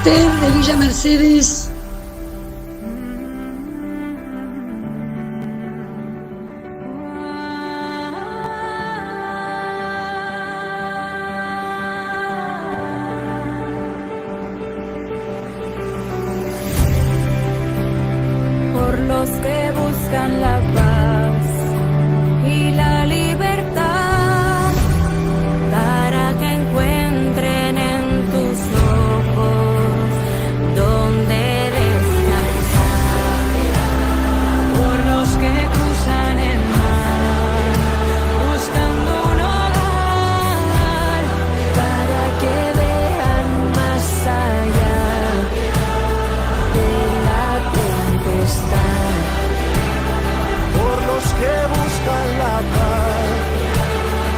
Esther de Villa Mercedes. Por los que buscan la paz y la libertad, para que encuentren en tus ojos donde descansar. Por los que cruzan el mar buscando un hogar, para que vean más allá de la tempestad. Por los que buscan la paz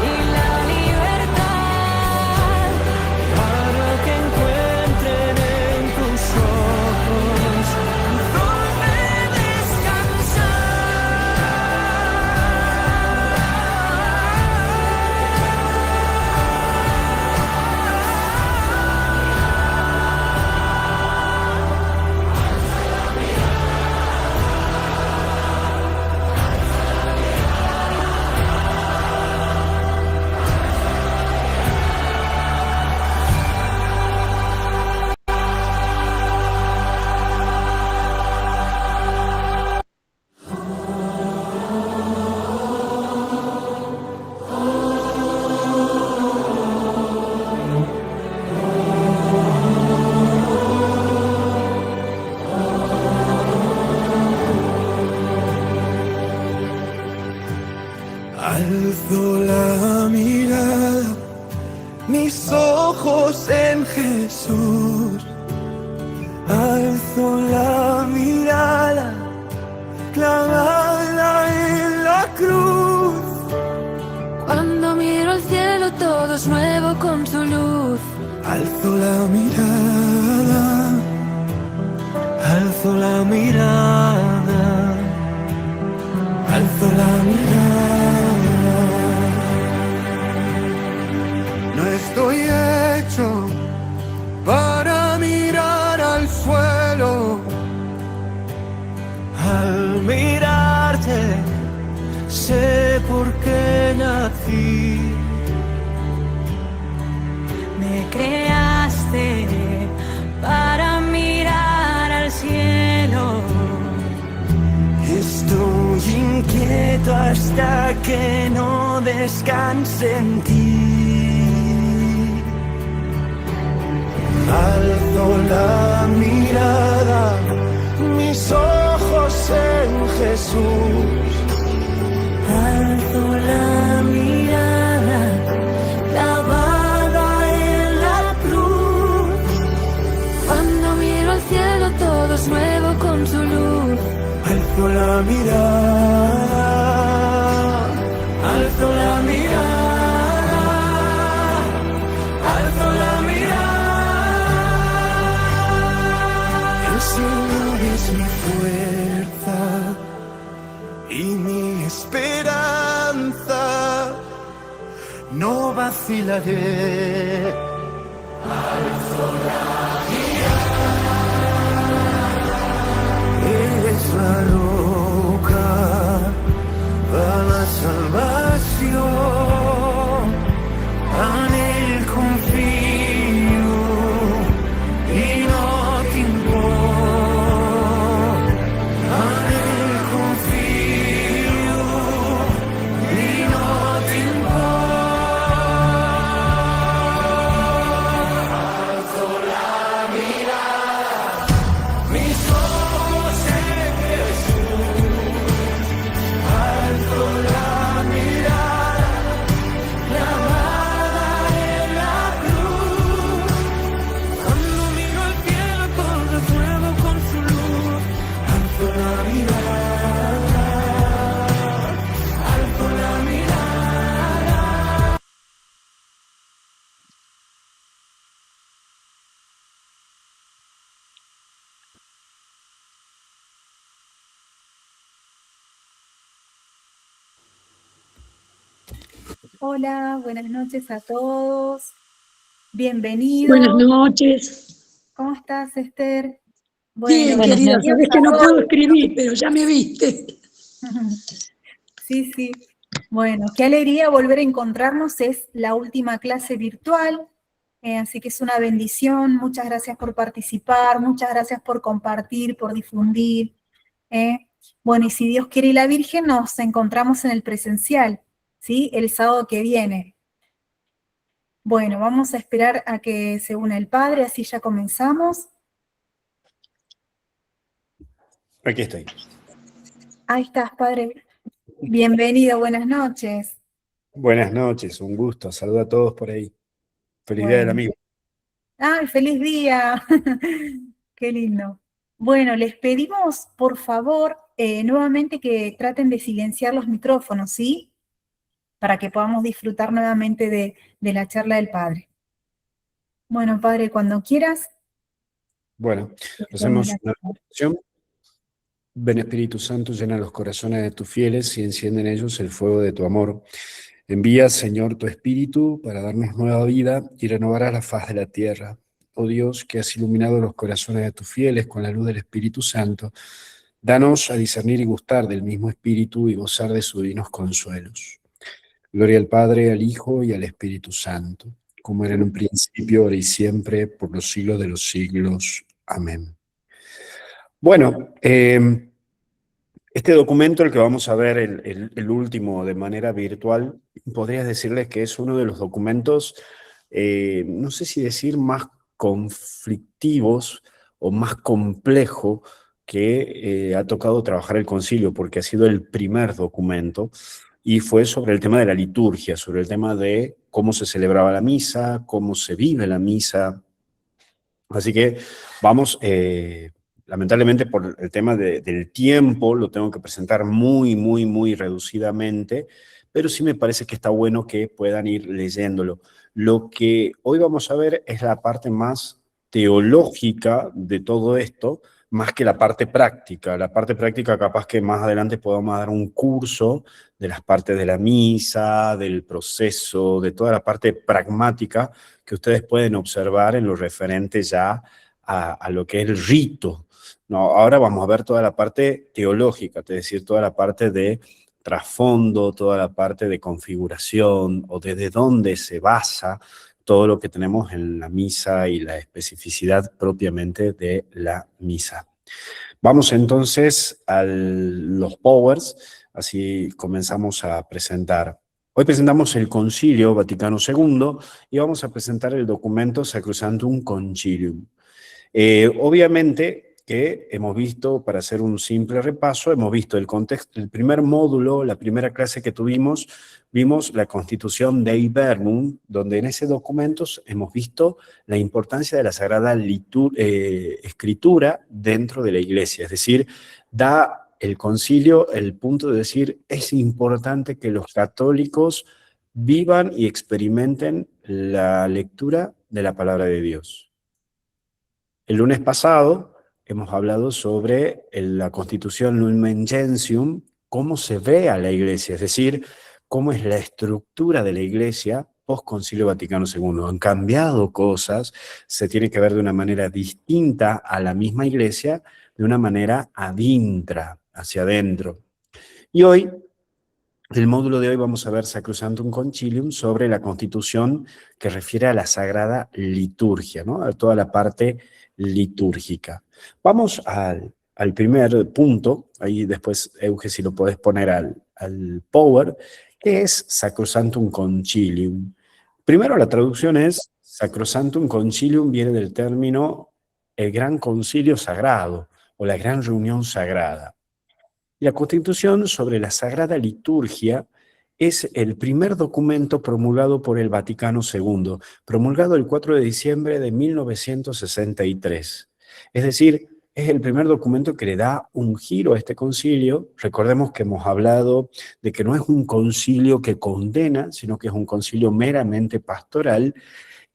Y la libertad, para que encuentren en tus ojos donde alzo la mirada, mis ojos en Jesús. Alzo la mirada, clavada en la cruz. Cuando miro al cielo todo es nuevo con su luz. Alzo la mirada, alzo la mirada, alzo la mirada. No estoy hecho para mirar al suelo. Al mirarte sé por qué nací. Me creaste para mirar al cielo. Estoy inquieto hasta que no descanse en ti. Alzo la mirada, mis ojos en Jesús. Alzo la mirada, clavada en la cruz. Cuando miro al cielo todo es nuevo con su luz. Alzo la mirada, alzo la mirada, alzo la mirada. El Señor es mi fuerza y mi esperanza. No vacilaré. Alzo la es la roca para la salvación. En él confío y no temo. En él confío y no temo. Alzo la mirada, mis ojos en Jesús. Alzo la mirada, clavada en la cruz. Cuando miro al cielo todo es nuevo con su luz. Alzo la mirada, alzo la mirada. Hola, buenas noches a todos. Buenas Bienvenidos. noches. ¿Cómo estás, Esther? Bien, Bueno, querida, bienvenidos sabes que a no todos. puedo escribir, pero ya me viste. Sí, sí. Bueno, qué alegría volver a encontrarnos. Es la última clase virtual, así que es una bendición. Muchas gracias por participar, muchas gracias por compartir, por difundir. ¿eh? Bueno, y si Dios quiere y la Virgen, nos encontramos en el presencial, ¿sí? El sábado que viene. Bueno, vamos a esperar a que se una el Padre, así ya comenzamos. Aquí estoy. Ahí estás, Padre. Bienvenido, buenas noches. Buenas noches, un gusto. Saludo a todos por ahí. Feliz Día del Bueno. Amigo. ¡Ay, feliz día! Qué lindo. Bueno, les pedimos, por favor, nuevamente que traten de silenciar los micrófonos, ¿sí? Para que podamos disfrutar nuevamente de la charla del Padre. Bueno, Padre, cuando quieras. Bueno, hacemos hacemos una oración. Ven Espíritu Santo, llena los corazones de tus fieles y enciende en ellos el fuego de tu amor. Envía, Señor, tu Espíritu para darnos nueva vida y renovar la faz de la tierra. Oh Dios, que has iluminado los corazones de tus fieles con la luz del Espíritu Santo, danos a discernir y gustar del mismo Espíritu y gozar de sus divinos consuelos. Gloria al Padre, al Hijo y al Espíritu Santo, como era en un principio, ahora y siempre, por los siglos de los siglos. Amén. Bueno, este documento, el que vamos a ver, el último de manera virtual, podría decirles que es uno de los documentos, no sé si decir más conflictivos o más complejo que ha tocado trabajar el concilio, porque ha sido el primer documento y fue sobre el tema de la liturgia, sobre el tema de cómo se celebraba la misa, cómo se vive la misa. Así que vamos, lamentablemente por el tema del tiempo, lo tengo que presentar muy reducidamente, pero sí me parece que está bueno que puedan ir leyéndolo. Lo que hoy vamos a ver es la parte más teológica de todo esto, más que la parte práctica. La parte práctica capaz que más adelante podamos dar un curso de las partes de la misa, del proceso, de toda la parte pragmática que ustedes pueden observar en lo referente ya a lo que es el rito. No, ahora vamos a ver toda la parte teológica, es decir, toda la parte de trasfondo, toda la parte de configuración o desde dónde se basa todo lo que tenemos en la misa y la especificidad propiamente de la misa. Vamos entonces a los powers, así comenzamos a presentar. Hoy presentamos el Concilio Vaticano II y vamos a presentar el documento Sacrosanctum Concilium. Obviamente que hemos visto, para hacer un simple repaso, hemos visto el contexto, el primer módulo, la primera clase que tuvimos, vimos la Constitución Dei Verbum, donde en ese documento hemos visto la importancia de la Sagrada Escritura dentro de la Iglesia, es decir, da el concilio el punto de decir, es importante que los católicos vivan y experimenten la lectura de la palabra de Dios. El lunes pasado hemos hablado sobre la Constitución Lumen Gentium, cómo se ve a la Iglesia, es decir, cómo es la estructura de la Iglesia post-Concilio Vaticano II. Han cambiado cosas, se tiene que ver de una manera distinta a la misma Iglesia, de una manera adintra, hacia adentro. Y hoy, el módulo de hoy vamos a ver Sacrosanctum Concilium sobre la Constitución que refiere a la Sagrada Liturgia, ¿no? A toda la parte litúrgica. Vamos al primer punto, ahí después, Euge, si lo podés poner al power, que es Sacrosanctum Concilium. Primero, la traducción es Sacrosanctum Concilium, viene del término el Gran Concilio Sagrado o la Gran Reunión Sagrada. La Constitución sobre la Sagrada Liturgia es el primer documento promulgado por el Vaticano II, promulgado el 4 de diciembre de 1963. Es decir, es el primer documento que le da un giro a este concilio. Recordemos que hemos hablado de que no es un concilio que condena, sino que es un concilio meramente pastoral.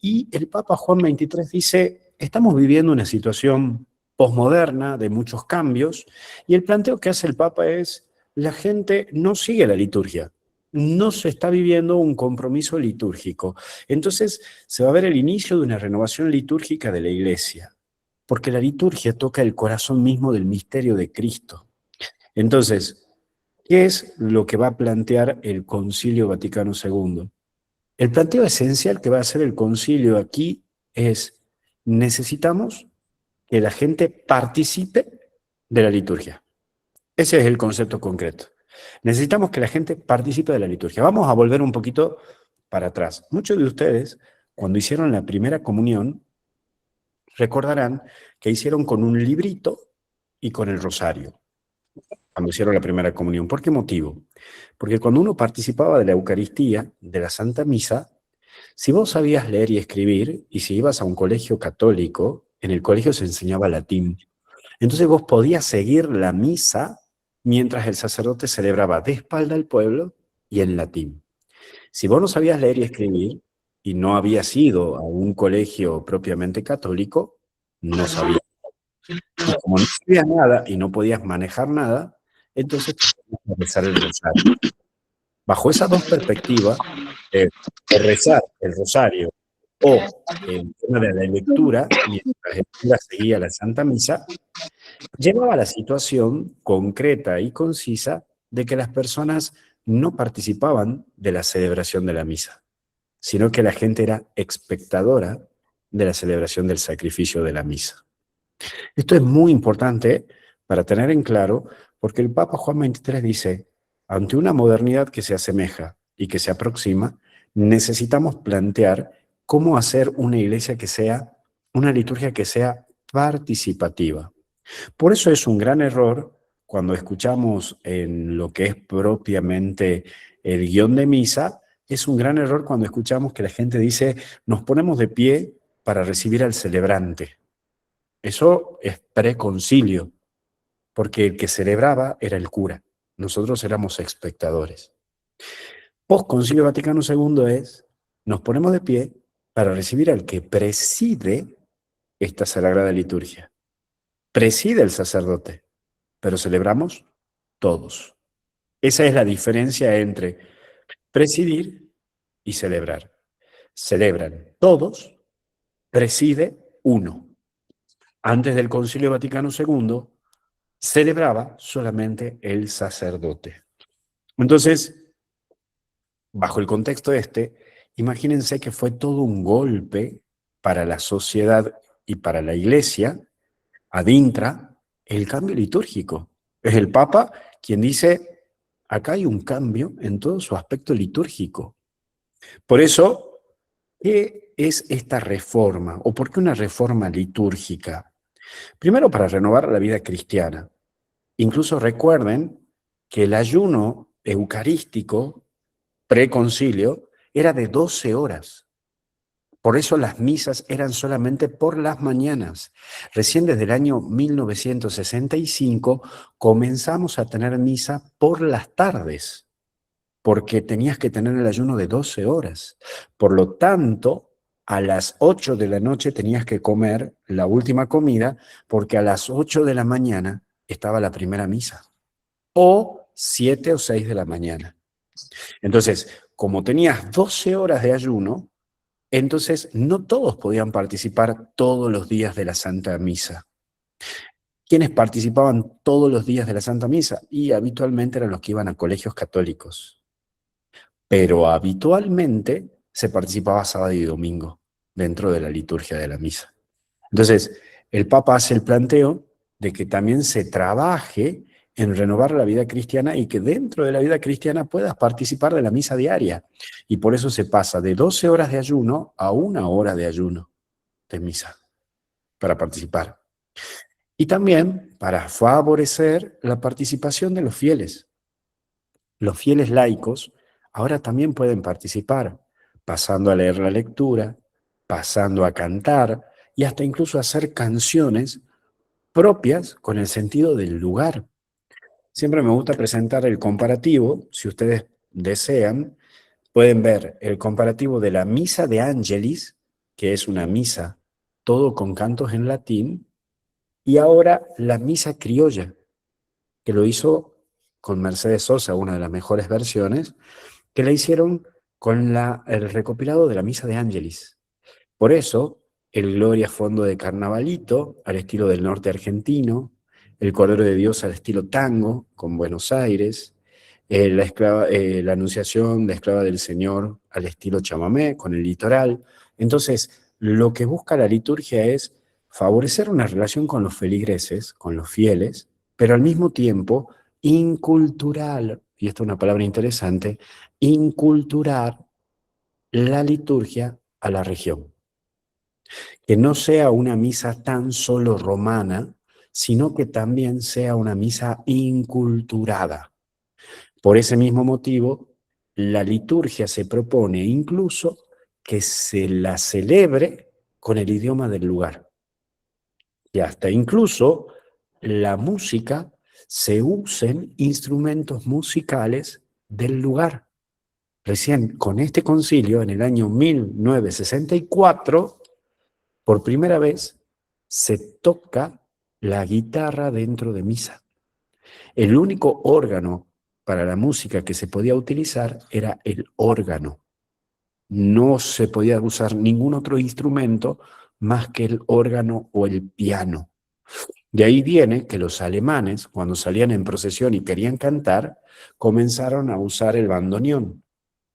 Y el Papa Juan XXIII dice, estamos viviendo una situación posmoderna de muchos cambios, y el planteo que hace el Papa es, la gente no sigue la liturgia, no se está viviendo un compromiso litúrgico. Entonces se va a ver el inicio de una renovación litúrgica de la Iglesia. Porque la liturgia toca el corazón mismo del misterio de Cristo. Entonces, ¿qué es lo que va a plantear el Concilio Vaticano II? El planteo esencial que va a hacer el concilio aquí es: necesitamos que la gente participe de la liturgia. Ese es el concepto concreto. Necesitamos que la gente participe de la liturgia. Vamos a volver un poquito para atrás. Muchos de ustedes, cuando hicieron la primera comunión, recordarán que hicieron con un librito y con el rosario, cuando hicieron la primera comunión. ¿Por qué motivo? Porque cuando uno participaba de la Eucaristía, de la Santa Misa, si vos sabías leer y escribir, y si ibas a un colegio católico, en el colegio se enseñaba latín. Entonces vos podías seguir la misa mientras el sacerdote celebraba de espalda al pueblo y en latín. Si vos no sabías leer y escribir, y no habías ido a un colegio propiamente católico, no sabías. Y como no sabías nada y no podías manejar nada, entonces tenías que rezar el rosario. Bajo esas dos perspectivas, o rezar el rosario o el tema de la lectura, mientras el cura seguía la Santa Misa, llevaba a la situación concreta y concisa de que las personas no participaban de la celebración de la misa, sino que la gente era espectadora de la celebración del sacrificio de la misa. Esto es muy importante para tener en claro, porque el Papa Juan XXIII dice: ante una modernidad que se asemeja y que se aproxima, necesitamos plantear cómo hacer una iglesia que sea, una liturgia que sea participativa. Por eso es un gran error cuando escuchamos en lo que es propiamente el guión de misa, es un gran error cuando escuchamos que la gente dice: nos ponemos de pie para recibir al celebrante. Eso es preconcilio, porque el que celebraba era el cura. Nosotros éramos espectadores. Post-Concilio Vaticano II es: nos ponemos de pie para recibir al que preside esta sagrada liturgia. Preside el sacerdote, pero celebramos todos. Esa es la diferencia entre presidir y celebrar. Celebran todos, preside uno. Antes del Concilio Vaticano II, celebraba solamente el sacerdote. Entonces, bajo el contexto imagínense que fue todo un golpe para la sociedad y para la iglesia, ad intra, el cambio litúrgico. Es el Papa quien dice: acá hay un cambio en todo su aspecto litúrgico. Por eso, ¿qué es esta reforma? ¿O por qué una reforma litúrgica? Primero, para renovar la vida cristiana. Incluso recuerden que el ayuno eucarístico preconcilio era de 12 horas. Por eso las misas eran solamente por las mañanas. Recién desde el año 1965 comenzamos a tener misa por las tardes, porque tenías que tener el ayuno de 12 horas. Por lo tanto, a las 8 de la noche tenías que comer la última comida, porque a las 8 de la mañana estaba la primera misa, o 7 o 6 de la mañana. Entonces, como tenías 12 horas de ayuno, entonces no todos podían participar todos los días de la Santa Misa. ¿Quiénes participaban todos los días de la Santa Misa? Y habitualmente eran los que iban a colegios católicos. Pero habitualmente se participaba sábado y domingo dentro de la liturgia de la misa. Entonces, el Papa hace el planteo de que también se trabaje en renovar la vida cristiana y que dentro de la vida cristiana puedas participar de la misa diaria. Y por eso se pasa de 12 horas de ayuno a 1 hora de ayuno de misa para participar. Y también para favorecer la participación de los fieles. Los fieles laicos ahora también pueden participar, pasando a leer la lectura, pasando a cantar y hasta incluso a hacer canciones propias con el sentido del lugar. Siempre me gusta presentar el comparativo. Si ustedes desean, pueden ver el comparativo de la Misa de Angelis, que es una misa todo con cantos en latín, y ahora la Misa Criolla, que lo hizo con Mercedes Sosa, una de las mejores versiones, que la hicieron con el recopilado de la Misa de Angelis. Por eso, el Gloria a fondo de carnavalito, al estilo del norte argentino, el Cordero de Dios al estilo tango, con Buenos Aires, la Anunciación, la Esclava del Señor al estilo chamamé, con el litoral. Entonces, lo que busca la liturgia es favorecer una relación con los feligreses, con los fieles, pero al mismo tiempo incultural, y esta es una palabra interesante, inculturar la liturgia a la región. Que no sea una misa tan solo romana, sino que también sea una misa inculturada. Por ese mismo motivo, la liturgia se propone incluso que se la celebre con el idioma del lugar. Y hasta incluso la música se usen instrumentos musicales del lugar. Recién con este concilio, en el año 1964, por primera vez se toca la guitarra dentro de misa. El único órgano para la música que se podía utilizar era el órgano. No se podía usar ningún otro instrumento más que el órgano o el piano. De ahí viene que los alemanes, cuando salían en procesión y querían cantar, comenzaron a usar el bandoneón,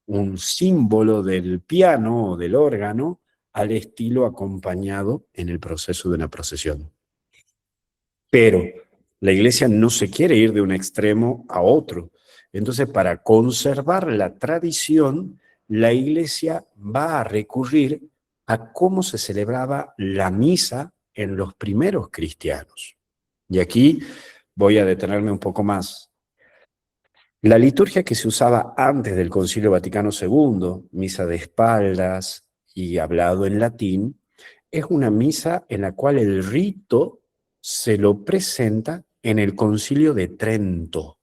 un símbolo del piano o del órgano al estilo acompañado en el proceso de una procesión. Pero la iglesia no se quiere ir de un extremo a otro. Entonces, para conservar la tradición, la iglesia va a recurrir a cómo se celebraba la misa en los primeros cristianos. Y aquí voy a detenerme un poco más. La liturgia que se usaba antes del Concilio Vaticano II, misa de espaldas y hablado en latín, es una misa en la cual el rito se lo presenta en el Concilio de Trento.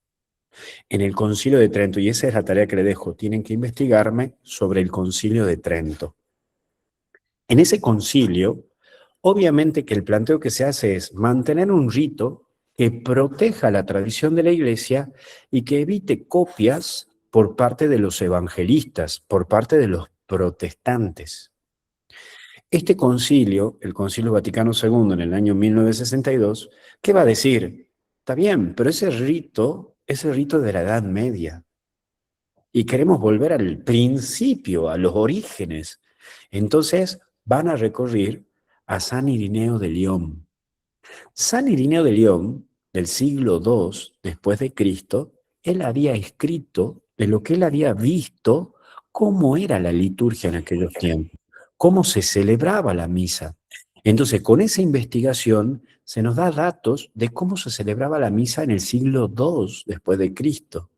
En el Concilio de Trento, y esa es la tarea que le dejo, tienen que investigarme sobre el Concilio de Trento. En ese concilio, obviamente que el planteo que se hace es mantener un rito que proteja la tradición de la Iglesia y que evite copias por parte de los evangelistas, por parte de los protestantes. Este concilio, el Concilio Vaticano II en el año 1962, ¿qué va a decir? Está bien, pero ese rito es el rito de la Edad Media. Y queremos volver al principio, a los orígenes. Entonces van a recurrir a San Irineo de León. San Irineo de León, del siglo II después de Cristo, él había escrito de lo que él había visto, cómo era la liturgia en aquellos tiempos, cómo se celebraba la misa. Entonces, con esa investigación se nos da datos de cómo se celebraba la misa en el siglo II después de Cristo.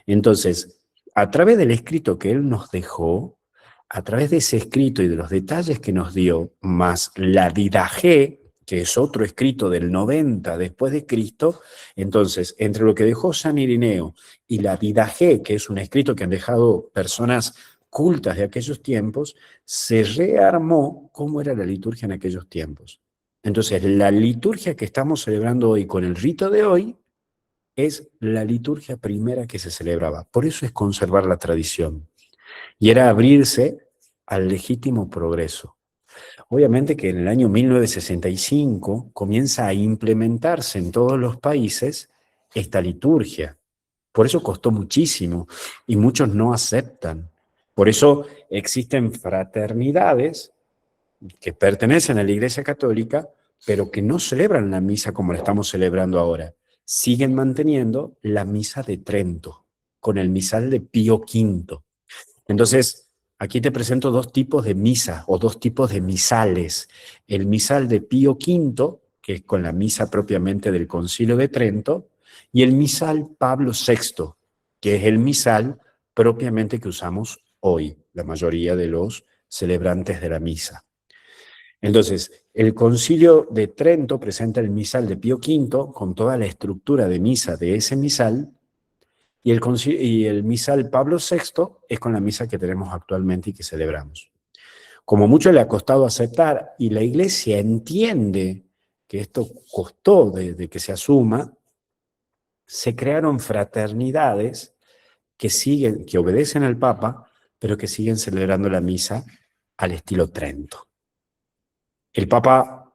Entonces, a través del escrito que él nos dejó, a través de ese escrito y de los detalles que nos dio, más la Didaché, que es otro escrito del 90 después de Cristo, entonces, entre lo que dejó San Irineo y la Didaché, que es un escrito que han dejado personas cultas de aquellos tiempos, se rearmó cómo era la liturgia en aquellos tiempos. Entonces, la liturgia que estamos celebrando hoy con el rito de hoy es la liturgia primera que se celebraba. Por eso es conservar la tradición. Y era abrirse al legítimo progreso. Obviamente que en el año 1965 comienza a implementarse en todos los países esta liturgia. Por eso costó muchísimo y muchos no aceptan. Por eso existen fraternidades que pertenecen a la Iglesia Católica, pero que no celebran la misa como la estamos celebrando ahora. Siguen manteniendo la misa de Trento, con el misal de Pío V. Entonces, aquí te presento dos tipos de misa o dos tipos de misales. El misal de Pío V, que es con la misa propiamente del Concilio de Trento, y el misal Pablo VI, que es el misal propiamente que usamos hoy, la mayoría de los celebrantes de la misa. Entonces, el Concilio de Trento presenta el misal de Pío V con toda la estructura de misa de ese misal, y el misal Pablo VI es con la misa que tenemos actualmente y que celebramos. Como mucho le ha costado aceptar, y la Iglesia entiende que esto costó de que se asuma, se crearon fraternidades que obedecen al Papa, pero que siguen celebrando la misa al estilo Trento. El Papa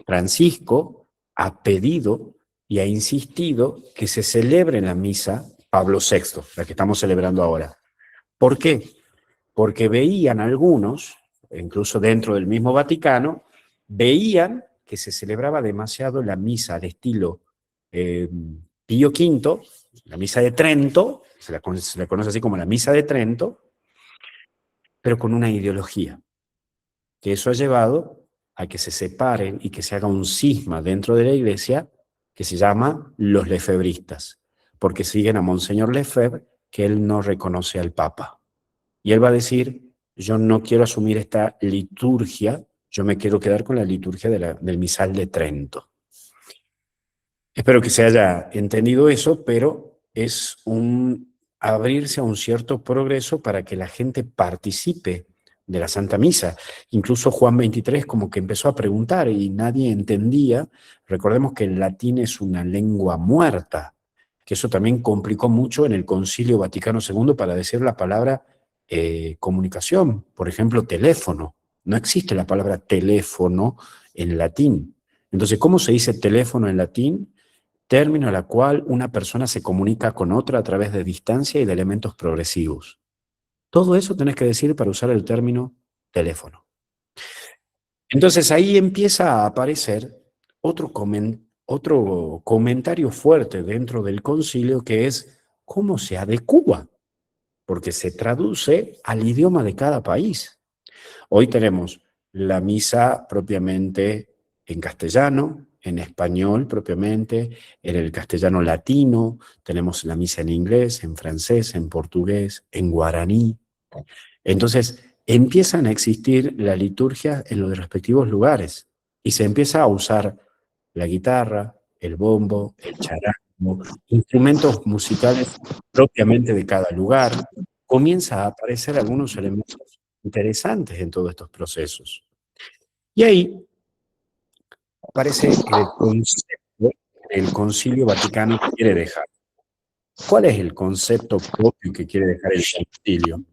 Francisco ha pedido y ha insistido que se celebre la misa Pablo VI, la que estamos celebrando ahora. ¿Por qué? Porque veían algunos, incluso dentro del mismo Vaticano, veían que se celebraba demasiado la misa al estilo Pío V, la misa de Trento, se la conoce así como la misa de Trento, pero con una ideología, que eso ha llevado a que se separen y que se haga un cisma dentro de la Iglesia que se llama los lefebristas, porque siguen a Monseñor Lefebvre, que él no reconoce al Papa. Y él va a decir, yo no quiero asumir esta liturgia, yo me quiero quedar con la liturgia del misal de Trento. Espero que se haya entendido eso, pero es un abrirse a un cierto progreso para que la gente participe de la Santa Misa. Incluso Juan XXIII como que empezó a preguntar y nadie entendía. Recordemos que el latín es una lengua muerta, que eso también complicó mucho en el Concilio Vaticano II para decir la palabra comunicación. Por ejemplo, teléfono. No existe la palabra teléfono en latín. Entonces, ¿cómo se dice teléfono en latín? Término al cual una persona se comunica con otra a través de distancia y de elementos progresivos. Todo eso tenés que decir para usar el término teléfono. Entonces ahí empieza a aparecer otro comentario fuerte dentro del concilio, que es cómo se adecúa, porque se traduce al idioma de cada país. Hoy tenemos la misa propiamente en castellano, en español propiamente, en el castellano latino, tenemos la misa en inglés, en francés, en portugués, en guaraní. Entonces, empiezan a existir la liturgia en los respectivos lugares y se empieza a usar la guitarra, el bombo, el charango, instrumentos musicales propiamente de cada lugar. Comienza a aparecer algunos elementos interesantes en todos estos procesos. Y ahí aparece el concepto que el Concilio Vaticano quiere dejar. ¿Cuál es el concepto propio que quiere dejar el concilio?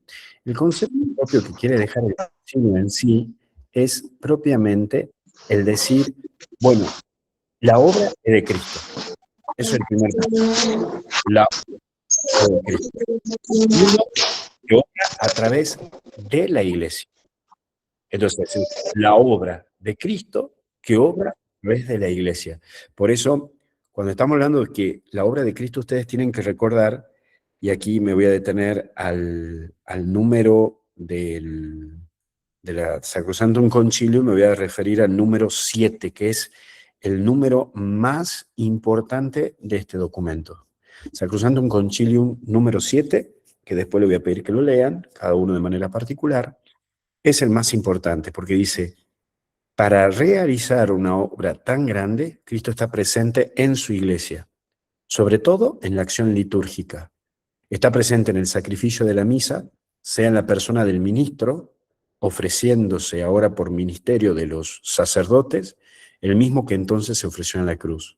El concepto propio que quiere dejar el concilio en sí es propiamente el decir, bueno, la obra es de Cristo. Eso es el primer punto. La obra de Cristo. Uno que obra a través de la Iglesia. Entonces, la obra de Cristo que obra a través de la Iglesia. Por eso, cuando estamos hablando de que la obra de Cristo, ustedes tienen que recordar, y aquí me voy a detener al número de la Sacrosanctum Concilium, me voy a referir al número 7, que es el número más importante de este documento. Sacrosanctum Concilium número 7, que después le voy a pedir que lo lean, cada uno de manera particular, es el más importante, porque dice, para realizar una obra tan grande, Cristo está presente en su iglesia, sobre todo en la acción litúrgica. Está presente en el sacrificio de la misa, sea en la persona del ministro, ofreciéndose ahora por ministerio de los sacerdotes, el mismo que entonces se ofreció en la cruz.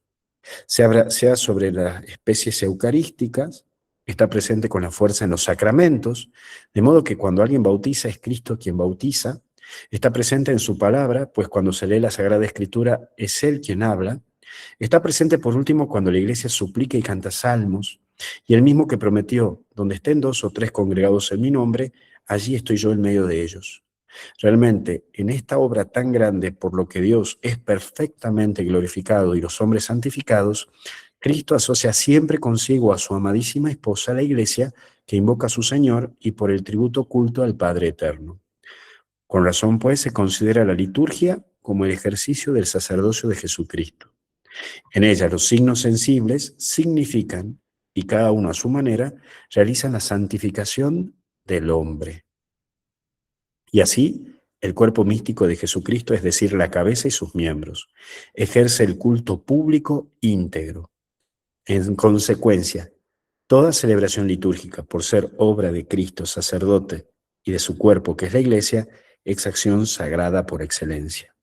Sea sobre las especies eucarísticas, está presente con la fuerza en los sacramentos, de modo que cuando alguien bautiza es Cristo quien bautiza. Está presente en su palabra, pues cuando se lee la Sagrada Escritura es Él quien habla. Está presente por último cuando la iglesia suplica y canta salmos, y el mismo que prometió, donde estén 2 o 3 congregados en mi nombre, allí estoy yo en medio de ellos. Realmente, en esta obra tan grande, por lo que Dios es perfectamente glorificado y los hombres santificados, Cristo asocia siempre consigo a su amadísima esposa, la Iglesia, que invoca a su Señor y por el tributo culto al Padre Eterno. Con razón, pues, se considera la liturgia como el ejercicio del sacerdocio de Jesucristo. En ella los signos sensibles significan, y cada uno a su manera, realizan la santificación del hombre. Y así, el cuerpo místico de Jesucristo, es decir, la cabeza y sus miembros, ejerce el culto público íntegro. En consecuencia, toda celebración litúrgica, por ser obra de Cristo, sacerdote, y de su cuerpo, que es la Iglesia, es acción sagrada por excelencia,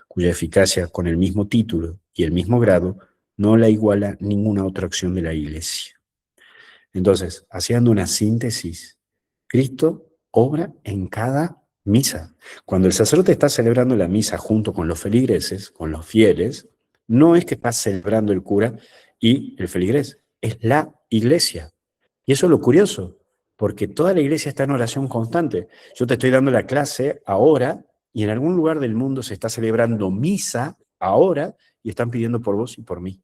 cuya eficacia con el mismo título y el mismo grado no la iguala ninguna otra acción de la Iglesia. Entonces, haciendo una síntesis, Cristo obra en cada Misa. Cuando el sacerdote está celebrando la misa junto con los feligreses, con los fieles, no es que está celebrando el cura y el feligrés, es la iglesia. Y eso es lo curioso, porque toda la iglesia está en oración constante. Yo te estoy dando la clase ahora y en algún lugar del mundo se está celebrando misa ahora y están pidiendo por vos y por mí.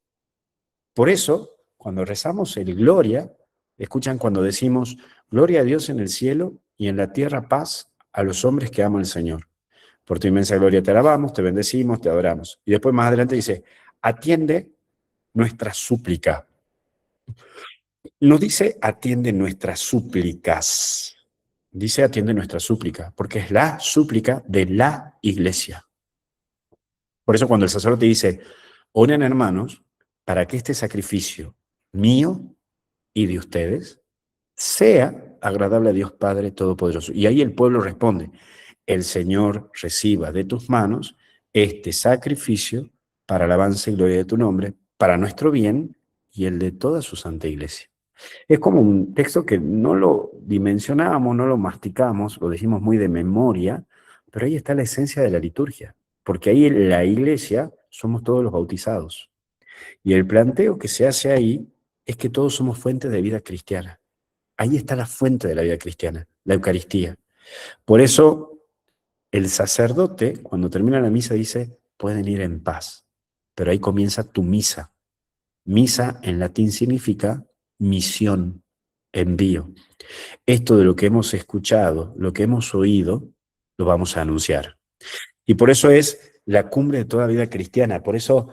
Por eso, cuando rezamos el Gloria, escuchan cuando decimos Gloria a Dios en el cielo y en la tierra paz a los hombres que aman al Señor. Por tu inmensa gloria te alabamos, te bendecimos, te adoramos. Y después más adelante dice, atiende nuestra súplica. No dice atiende nuestras súplicas, dice atiende nuestra súplica, porque es la súplica de la iglesia. Por eso cuando el sacerdote dice, oren hermanos, para que este sacrificio mío y de ustedes sea agradable a Dios Padre Todopoderoso. Y ahí el pueblo responde, el Señor reciba de tus manos este sacrificio para alabanza y gloria de tu nombre, para nuestro bien y el de toda su santa iglesia. Es como un texto que no lo dimensionamos, no lo masticamos, lo decimos muy de memoria, pero ahí está la esencia de la liturgia, porque ahí en la iglesia somos todos los bautizados. Y el planteo que se hace ahí es que todos somos fuentes de vida cristiana. Ahí está la fuente de la vida cristiana, la Eucaristía. Por eso el sacerdote, cuando termina la misa, dice, pueden ir en paz, pero ahí comienza tu misa. Misa en latín significa misión, envío. Esto de lo que hemos escuchado, lo que hemos oído, lo vamos a anunciar. Y por eso es la cumbre de toda vida cristiana. Por eso,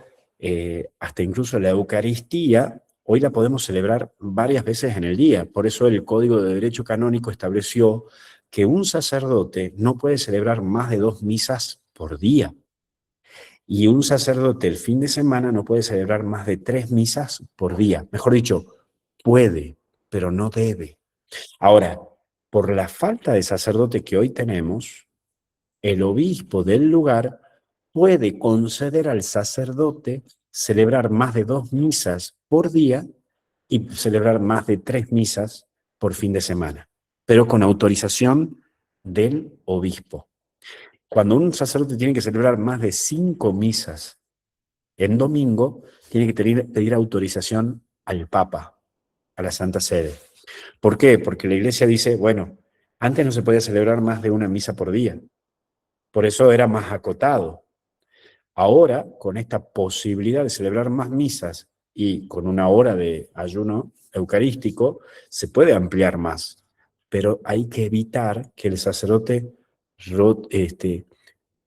hasta incluso la Eucaristía, hoy la podemos celebrar varias veces en el día. Por eso el Código de Derecho Canónico estableció que un sacerdote no puede celebrar más de 2 misas por día. Y un sacerdote el fin de semana no puede celebrar más de 3 misas por día. Mejor dicho, puede, pero no debe. Ahora, por la falta de sacerdote que hoy tenemos, el obispo del lugar puede conceder al sacerdote celebrar más de 2 misas por día y celebrar más de 3 misas por fin de semana, pero con autorización del obispo. Cuando un sacerdote tiene que celebrar más de 5 misas en domingo, tiene que pedir autorización al Papa, a la Santa Sede. ¿Por qué? Porque la Iglesia dice, bueno, antes no se podía celebrar más de 1 misa por día. Por eso era más acotado. Ahora, con esta posibilidad de celebrar más misas y con 1 hora de ayuno eucarístico, se puede ampliar más. Pero hay que evitar que el sacerdote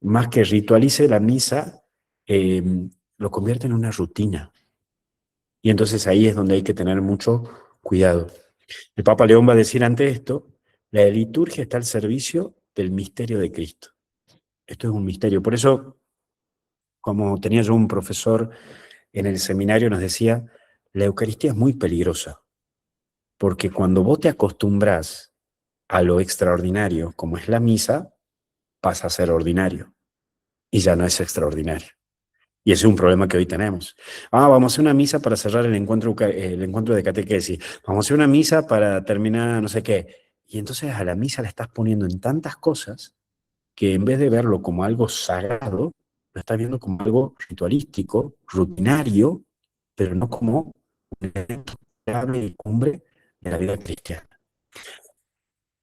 más que ritualice la misa, lo convierte en una rutina. Y entonces ahí es donde hay que tener mucho cuidado. El Papa León va a decir ante esto, la liturgia está al servicio del misterio de Cristo. Esto es un misterio. Por eso, como tenía yo un profesor en el seminario, nos decía, la Eucaristía es muy peligrosa, porque cuando vos te acostumbras a lo extraordinario, como es la misa, pasa a ser ordinario y ya no es extraordinario. Y ese es un problema que hoy tenemos. Vamos a hacer una misa para cerrar el encuentro de catequesis. Vamos a hacer una misa para terminar no sé qué. Y entonces a la misa la estás poniendo en tantas cosas que en vez de verlo como algo sagrado, lo estás viendo como algo ritualístico, rutinario, pero no como un evento clave y cumbre de la vida cristiana.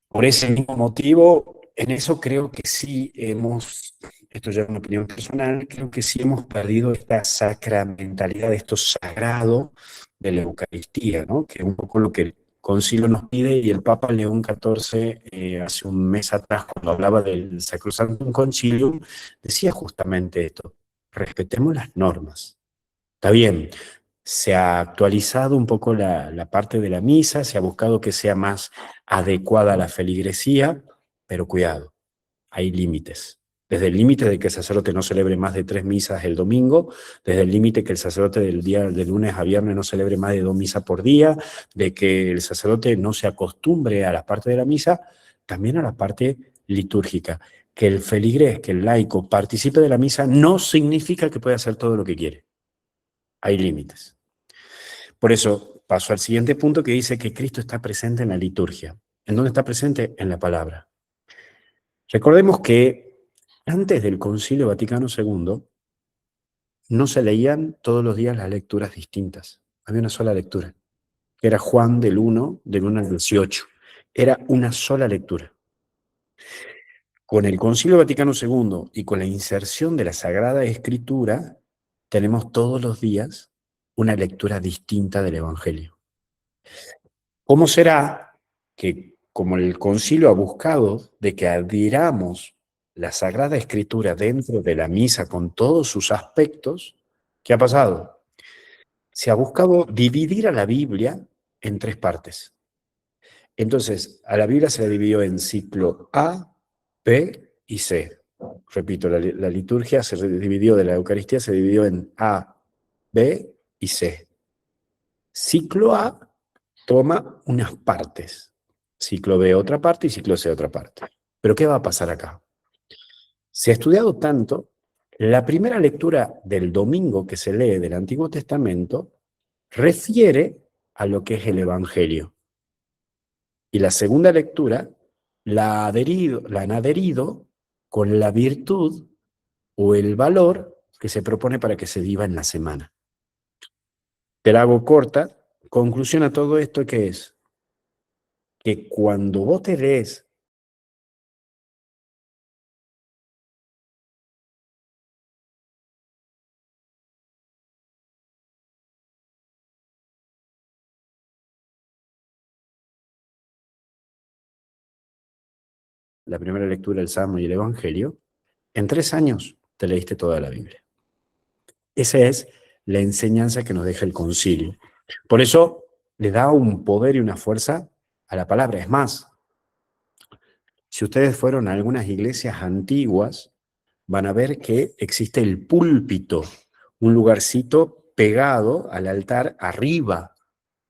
Por ese mismo motivo, en eso creo que sí esto ya es una opinión personal, creo que sí hemos perdido esta sacramentalidad, esto sagrado de la Eucaristía, ¿no? Que es un poco lo que el Concilio nos pide, y el Papa León XIV, hace un mes atrás, cuando hablaba del Sacrosanctum Concilium, decía justamente esto: respetemos las normas. Está bien, se ha actualizado un poco la parte de la misa, se ha buscado que sea más adecuada a la feligresía, pero cuidado, hay límites. Desde el límite de que el sacerdote no celebre más de 3 misas el domingo, desde el límite que el sacerdote del día de lunes a viernes no celebre más de 2 misas por día, de que el sacerdote no se acostumbre a la parte de la misa, también a la parte litúrgica. Que el feligrés, que el laico participe de la misa no significa que pueda hacer todo lo que quiere. Hay límites. Por eso paso al siguiente punto, que dice que Cristo está presente en la liturgia. ¿En dónde está presente? En la palabra. Recordemos que antes del Concilio Vaticano II no se leían todos los días las lecturas distintas. Había una sola lectura, que era Juan del 1 al 18. Era una sola lectura. Con el Concilio Vaticano II y con la inserción de la Sagrada Escritura, tenemos todos los días una lectura distinta del Evangelio. ¿Cómo será que, como el concilio ha buscado de que adhiramos la Sagrada Escritura dentro de la misa con todos sus aspectos, qué ha pasado? Se ha buscado dividir a la Biblia en 3 partes. Entonces, a la Biblia se la dividió en ciclo A, B y C. Repito, la liturgia se dividió de la Eucaristía, se dividió en A, B y C. Ciclo A toma unas partes, ciclo B otra parte y ciclo C otra parte. Pero ¿qué va a pasar acá? Se ha estudiado tanto, la primera lectura del domingo que se lee del Antiguo Testamento refiere a lo que es el Evangelio. Y la segunda lectura la han adherido con la virtud o el valor que se propone para que se viva en la semana. Te la hago corta. Conclusión a todo esto, ¿qué es? Que cuando vos te lees la primera lectura del Salmo y el Evangelio, en 3 años te leíste toda la Biblia. Esa es la enseñanza que nos deja el concilio. Por eso le da un poder y una fuerza a la palabra. Es más, si ustedes fueron a algunas iglesias antiguas, van a ver que existe el púlpito, un lugarcito pegado al altar arriba,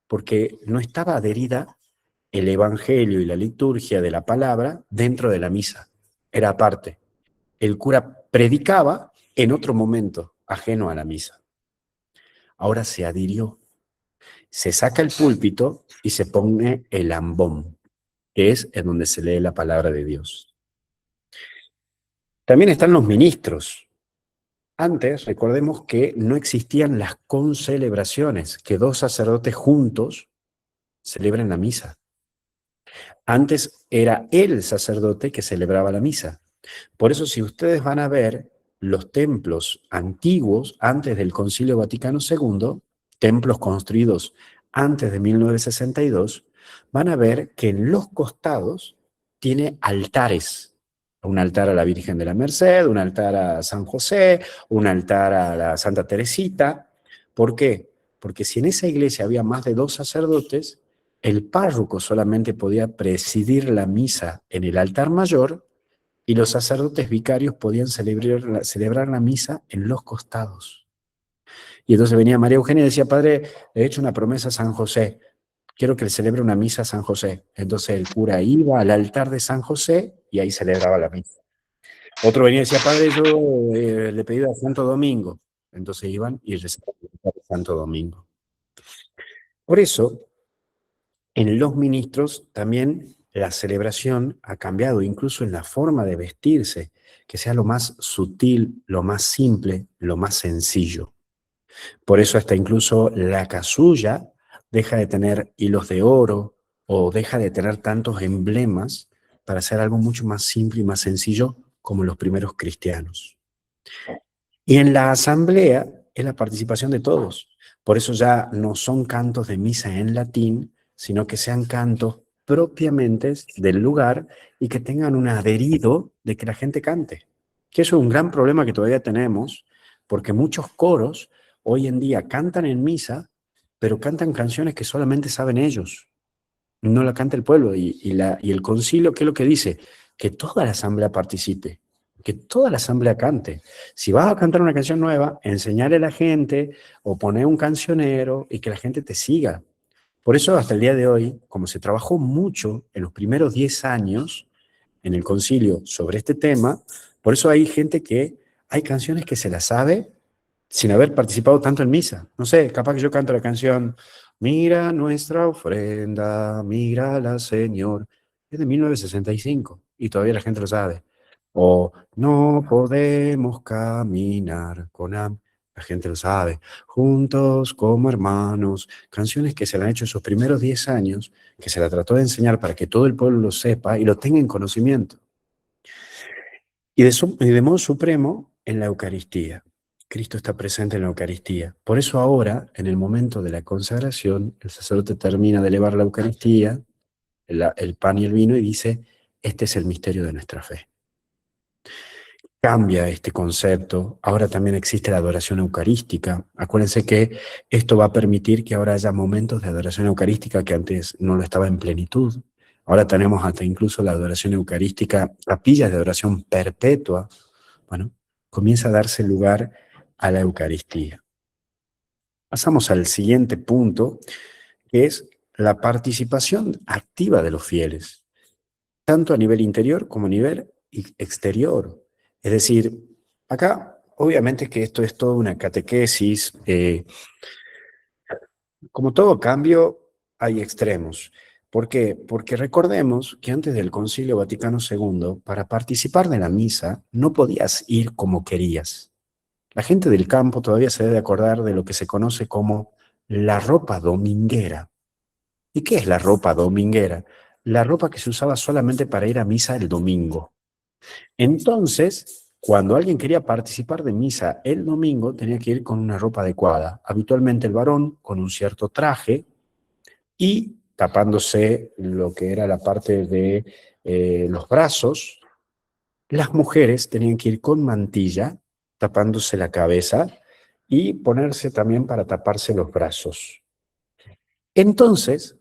porque no estaba adherida el evangelio y la liturgia de la palabra dentro de la misa. Era aparte. El cura predicaba en otro momento, ajeno a la misa. Ahora se adhirió. Se saca el púlpito y se pone el ambón, que es en donde se lee la palabra de Dios. También están los ministros. Antes, recordemos que no existían las concelebraciones, que 2 sacerdotes juntos celebren la misa. Antes era el sacerdote que celebraba la misa. Por eso, si ustedes van a ver los templos antiguos, antes del Concilio Vaticano II, templos construidos antes de 1962, van a ver que en los costados tiene altares. Un altar a la Virgen de la Merced, un altar a San José, un altar a la Santa Teresita. ¿Por qué? Porque si en esa iglesia había más de 2 sacerdotes, el párroco solamente podía presidir la misa en el altar mayor y los sacerdotes vicarios podían celebrar la misa en los costados. Y entonces venía María Eugenia y decía: Padre, le he hecho una promesa a San José, quiero que le celebre una misa a San José. Entonces el cura iba al altar de San José y ahí celebraba la misa. Otro venía y decía: Padre, yo le he pedido a Santo Domingo. Entonces iban y rezaban el altar de Santo Domingo. Por eso, en los ministros también la celebración ha cambiado, incluso en la forma de vestirse, que sea lo más sutil, lo más simple, lo más sencillo. Por eso hasta incluso la casulla deja de tener hilos de oro o deja de tener tantos emblemas para hacer algo mucho más simple y más sencillo como los primeros cristianos. Y en la asamblea es la participación de todos. Por eso ya no son cantos de misa en latín, sino que sean cantos propiamente del lugar y que tengan un adherido de que la gente cante. Que eso es un gran problema que todavía tenemos, porque muchos coros hoy en día cantan en misa, pero cantan canciones que solamente saben ellos. No la canta el pueblo. Y el concilio, ¿qué es lo que dice? Que toda la asamblea participe, que toda la asamblea cante. Si vas a cantar una canción nueva, enseñarle a la gente o poner un cancionero y que la gente te siga. Por eso hasta el día de hoy, como se trabajó mucho en los primeros 10 años en el concilio sobre este tema, por eso hay gente que hay canciones que se las sabe sin haber participado tanto en misa. No sé, capaz que yo canto la canción Mira nuestra ofrenda, mírala, Señor. Es de 1965 y todavía la gente lo sabe. O no podemos caminar con hambre. La gente lo sabe. Juntos como hermanos. Canciones que se le han hecho esos primeros 10 años, que se la trató de enseñar para que todo el pueblo lo sepa y lo tenga en conocimiento. Y de modo supremo en la Eucaristía. Cristo está presente en la Eucaristía. Por eso ahora, en el momento de la consagración, el sacerdote termina de elevar la Eucaristía, el pan y el vino, y dice, este es el misterio de nuestra fe. Cambia este concepto. Ahora también existe la adoración eucarística. Acuérdense que esto va a permitir que ahora haya momentos de adoración eucarística que antes no lo estaba en plenitud. Ahora tenemos hasta incluso la adoración eucarística, capillas de adoración perpetua. Bueno, comienza a darse lugar a la Eucaristía. Pasamos al siguiente punto, que es la participación activa de los fieles, tanto a nivel interior como a nivel exterior. Es decir, acá obviamente que esto es toda una catequesis. Como todo cambio, hay extremos. ¿Por qué? Porque recordemos que antes del Concilio Vaticano II, para participar de la misa, no podías ir como querías. La gente del campo todavía se debe acordar de lo que se conoce como la ropa dominguera. ¿Y qué es la ropa dominguera? La ropa que se usaba solamente para ir a misa el domingo. Entonces, cuando alguien quería participar de misa el domingo, tenía que ir con una ropa adecuada. Habitualmente el varón con un cierto traje y tapándose lo que era la parte de los brazos. Las mujeres tenían que ir con mantilla, tapándose la cabeza y ponerse también para taparse los brazos. Entonces,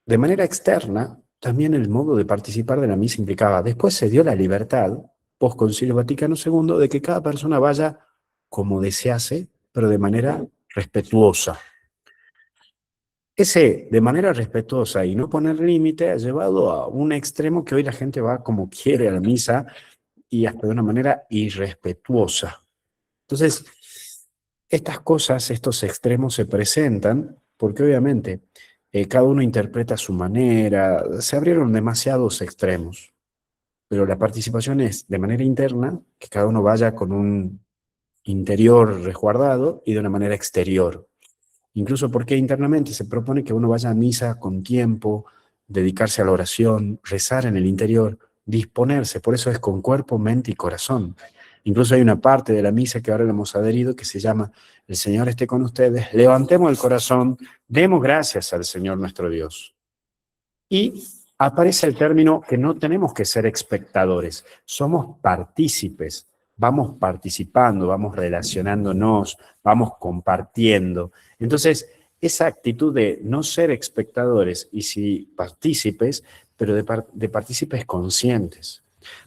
de manera externa, también el modo de participar de la misa implicaba, después se dio la libertad, post Concilio Vaticano II, de que cada persona vaya como desease, pero de manera respetuosa. Ese, de manera respetuosa y no poner límite, ha llevado a un extremo que hoy la gente va como quiere a la misa y hasta de una manera irrespetuosa. Entonces, estas cosas, estos extremos se presentan porque obviamente cada uno interpreta a su manera, se abrieron demasiados extremos, pero la participación es de manera interna, que cada uno vaya con un interior resguardado y de una manera exterior. Incluso porque internamente se propone que uno vaya a misa con tiempo, dedicarse a la oración, rezar en el interior, disponerse, por eso es con cuerpo, mente y corazón. Incluso hay una parte de la misa que ahora le hemos adherido que se llama El Señor esté con ustedes, levantemos el corazón, demos gracias al Señor nuestro Dios. Y aparece el término que no tenemos que ser espectadores, somos partícipes, vamos participando, vamos relacionándonos, vamos compartiendo. Entonces, esa actitud de no ser espectadores y sí partícipes, pero de partícipes conscientes.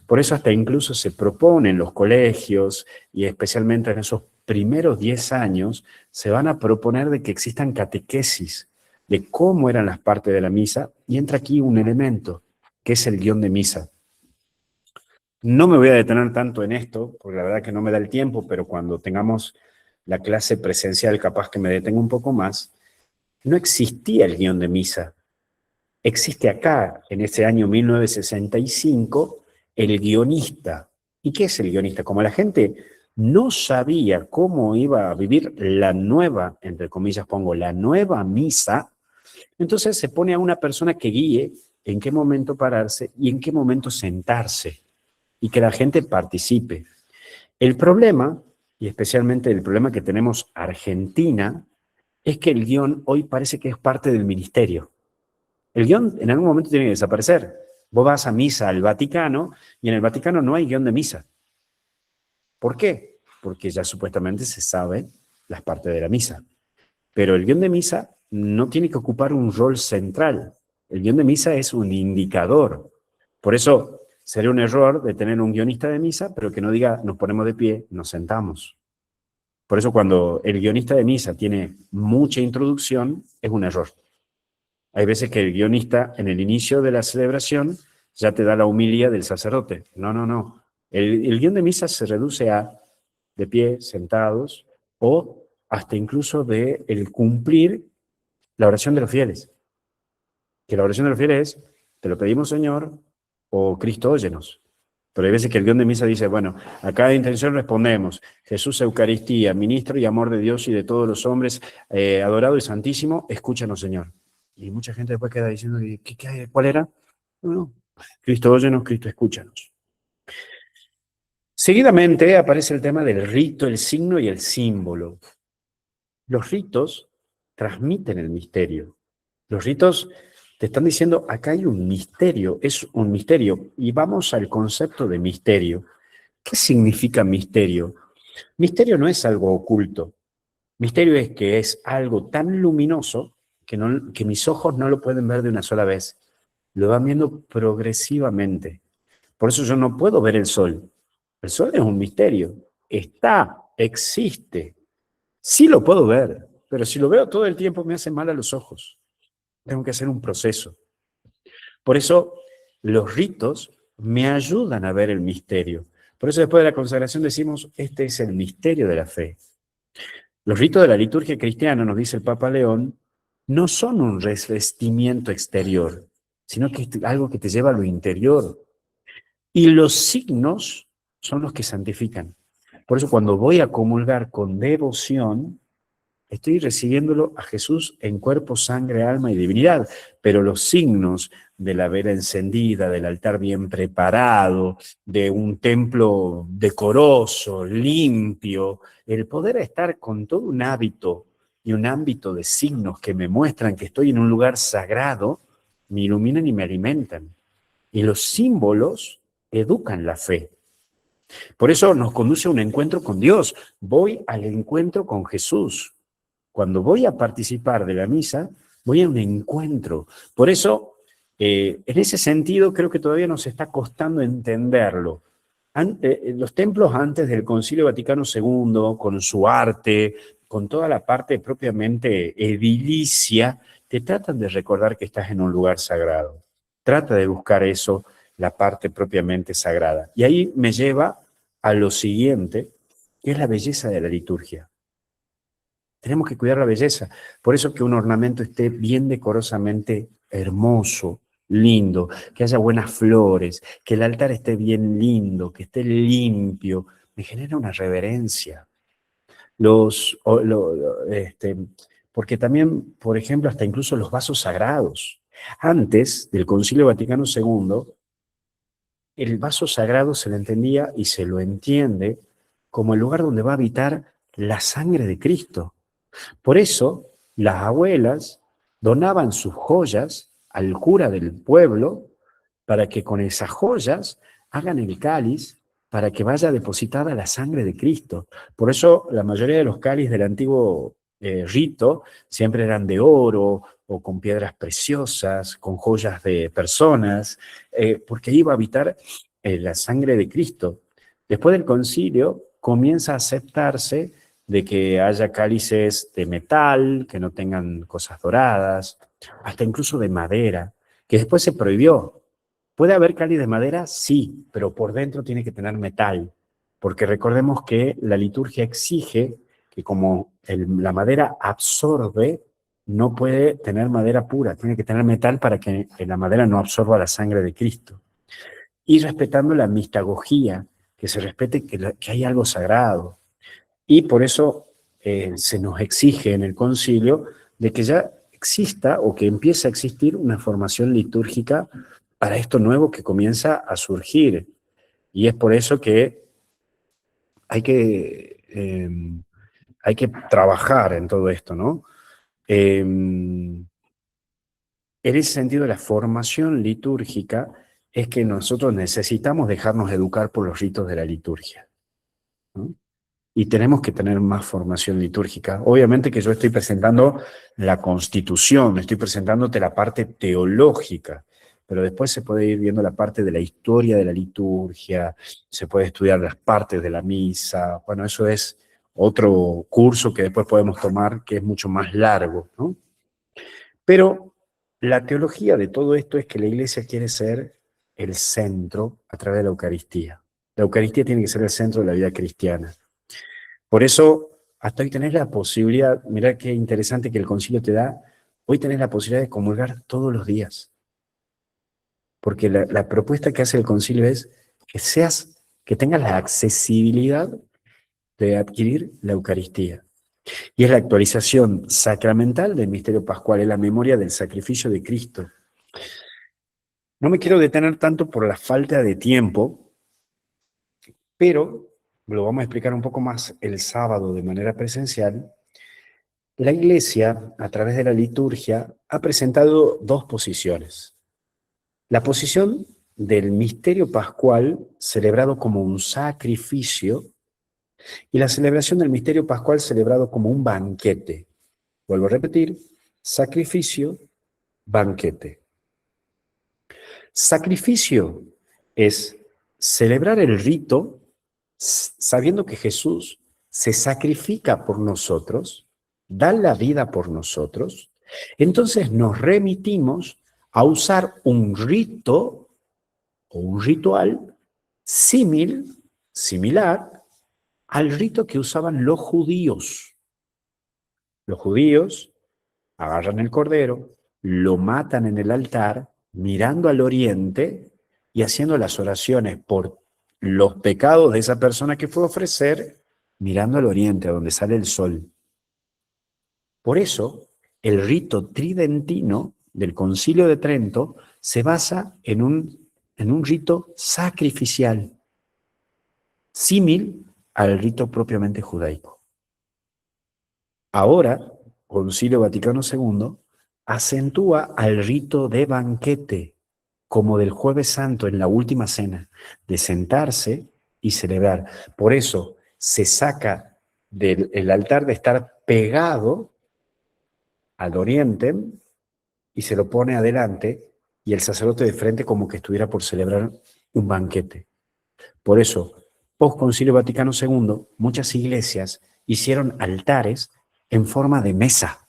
Por eso hasta incluso se propone en los colegios y especialmente en esos primeros 10 años, se van a proponer de que existan catequesis de cómo eran las partes de la misa y entra aquí un elemento que es el guión de misa. No me voy a detener tanto en esto, porque la verdad que no me da el tiempo, pero cuando tengamos la clase presencial capaz que me detenga un poco más. No existía el guión de misa. Existe acá, en ese año 1965, el guionista. ¿Y qué es el guionista? Como la gente no sabía cómo iba a vivir la nueva, entre comillas pongo, la nueva misa, entonces se pone a una persona que guíe en qué momento pararse y en qué momento sentarse, y que la gente participe. El problema, y especialmente el problema que tenemos Argentina, es que el guión hoy parece que es parte del ministerio. El guión en algún momento tiene que desaparecer. Vos vas a misa al Vaticano y en el Vaticano no hay guión de misa. ¿Por qué? Porque ya supuestamente se sabe las partes de la misa. Pero el guión de misa no tiene que ocupar un rol central. El guión de misa es un indicador. Por eso sería un error de tener un guionista de misa, pero que no diga nos ponemos de pie, nos sentamos. Por eso cuando el guionista de misa tiene mucha introducción, es un error. Hay veces que el guionista en el inicio de la celebración ya te da la humilía del sacerdote. No, no, no. El guión de misa se reduce a de pie, sentados, o hasta incluso de el cumplir la oración de los fieles. Que la oración de los fieles es, te lo pedimos Señor, o Cristo óyenos. Pero hay veces que el guión de misa dice, bueno, a cada intención respondemos, Jesús Eucaristía, ministro y amor de Dios y de todos los hombres, adorado y santísimo, escúchanos, Señor. Y mucha gente después queda diciendo, ¿cuál era? No, Cristo, óyenos, Cristo, escúchanos. Seguidamente aparece el tema del rito, el signo y el símbolo. Los ritos transmiten el misterio. Los ritos te están diciendo, acá hay un misterio, es un misterio. Y vamos al concepto de misterio. ¿Qué significa misterio? Misterio no es algo oculto. Misterio es que es algo tan luminoso que mis ojos no lo pueden ver de una sola vez. Lo van viendo progresivamente. Por eso yo no puedo ver el sol. El sol es un misterio. Está, existe. Sí lo puedo ver, pero si lo veo todo el tiempo me hace mal a los ojos. Tengo que hacer un proceso. Por eso los ritos me ayudan a ver el misterio. Por eso después de la consagración decimos, este es el misterio de la fe. Los ritos de la liturgia cristiana, nos dice el Papa León, no son un revestimiento exterior, sino que es algo que te lleva a lo interior. Y los signos son los que santifican. Por eso cuando voy a comulgar con devoción, estoy recibiéndolo a Jesús en cuerpo, sangre, alma y divinidad. Pero los signos de la vela encendida, del altar bien preparado, de un templo decoroso, limpio, el poder estar con todo un hábito y un ámbito de signos que me muestran que estoy en un lugar sagrado, me iluminan y me alimentan. Y los símbolos educan la fe. Por eso nos conduce a un encuentro con Dios. Voy al encuentro con Jesús. Cuando voy a participar de la misa, voy a un encuentro. Por eso, en ese sentido, creo que todavía nos está costando entenderlo. Los templos antes del Concilio Vaticano II, con su arte, con toda la parte propiamente edilicia, te tratan de recordar que estás en un lugar sagrado. Trata de buscar eso, la parte propiamente sagrada. Y ahí me lleva a lo siguiente, que es la belleza de la liturgia. Tenemos que cuidar la belleza. Por eso que un ornamento esté bien decorosamente hermoso, lindo, que haya buenas flores, que el altar esté bien lindo, que esté limpio, me genera una reverencia. Porque también, por ejemplo, hasta incluso los vasos sagrados. Antes del Concilio Vaticano II, el vaso sagrado se le entendía y se lo entiende como el lugar donde va a habitar la sangre de Cristo. Por eso, las abuelas donaban sus joyas al cura del pueblo para que con esas joyas hagan el cáliz para que vaya depositada la sangre de Cristo. Por eso, la mayoría de los cáliz del antiguo rito siempre eran de oro o con piedras preciosas, con joyas de personas, porque iba a habitar la sangre de Cristo. Después del concilio comienza a aceptarse de que haya cálices de metal, que no tengan cosas doradas, hasta incluso de madera, que después se prohibió. ¿Puede haber cáliz de madera? Sí, pero por dentro tiene que tener metal, porque recordemos que la liturgia exige que como la madera absorbe, no puede tener madera pura, tiene que tener metal para que la madera no absorba la sangre de Cristo. Y respetando la mistagogía, que se respete que hay algo sagrado. Y por eso se nos exige en el concilio de que ya exista o que empiece a existir una formación litúrgica para esto nuevo que comienza a surgir. Y es por eso que hay que trabajar en todo esto, ¿no? En ese sentido, la formación litúrgica es que nosotros necesitamos dejarnos educar por los ritos de la liturgia, ¿no? Y tenemos que tener más formación litúrgica. Obviamente que yo estoy presentando la Constitución, estoy presentándote la parte teológica, pero después se puede ir viendo la parte de la historia de la liturgia, se puede estudiar las partes de la misa. Bueno, eso es otro curso que después podemos tomar, que es mucho más largo, ¿no? Pero la teología de todo esto es que la Iglesia quiere ser el centro a través de la Eucaristía. La Eucaristía tiene que ser el centro de la vida cristiana. Por eso, hasta hoy tenés la posibilidad, mirá qué interesante que el concilio te da, hoy tenés la posibilidad de comulgar todos los días. Porque la propuesta que hace el concilio es que tengas la accesibilidad de adquirir la Eucaristía. Y es la actualización sacramental del misterio pascual, es la memoria del sacrificio de Cristo. No me quiero detener tanto por la falta de tiempo, pero lo vamos a explicar un poco más el sábado de manera presencial. La Iglesia, a través de la liturgia, ha presentado dos posiciones. La posición del misterio pascual, celebrado como un sacrificio, y la celebración del misterio pascual celebrado como un banquete. Vuelvo a repetir, sacrificio, banquete. Sacrificio es celebrar el rito sabiendo que Jesús se sacrifica por nosotros, da la vida por nosotros, entonces nos remitimos a usar un rito o un ritual similar al rito que usaban los judíos. Los judíos agarran el cordero, lo matan en el altar, mirando al oriente y haciendo las oraciones por los pecados de esa persona que fue a ofrecer, mirando al oriente, a donde sale el sol. Por eso, el rito tridentino del Concilio de Trento se basa en un rito sacrificial, símil al rito propiamente judaico. Ahora, Concilio Vaticano II acentúa al rito de banquete, como del Jueves Santo en la última cena, de sentarse y celebrar. Por eso se saca del altar de estar pegado al oriente y se lo pone adelante y el sacerdote de frente como que estuviera por celebrar un banquete. Por eso, post Concilio Vaticano II, muchas iglesias hicieron altares en forma de mesa.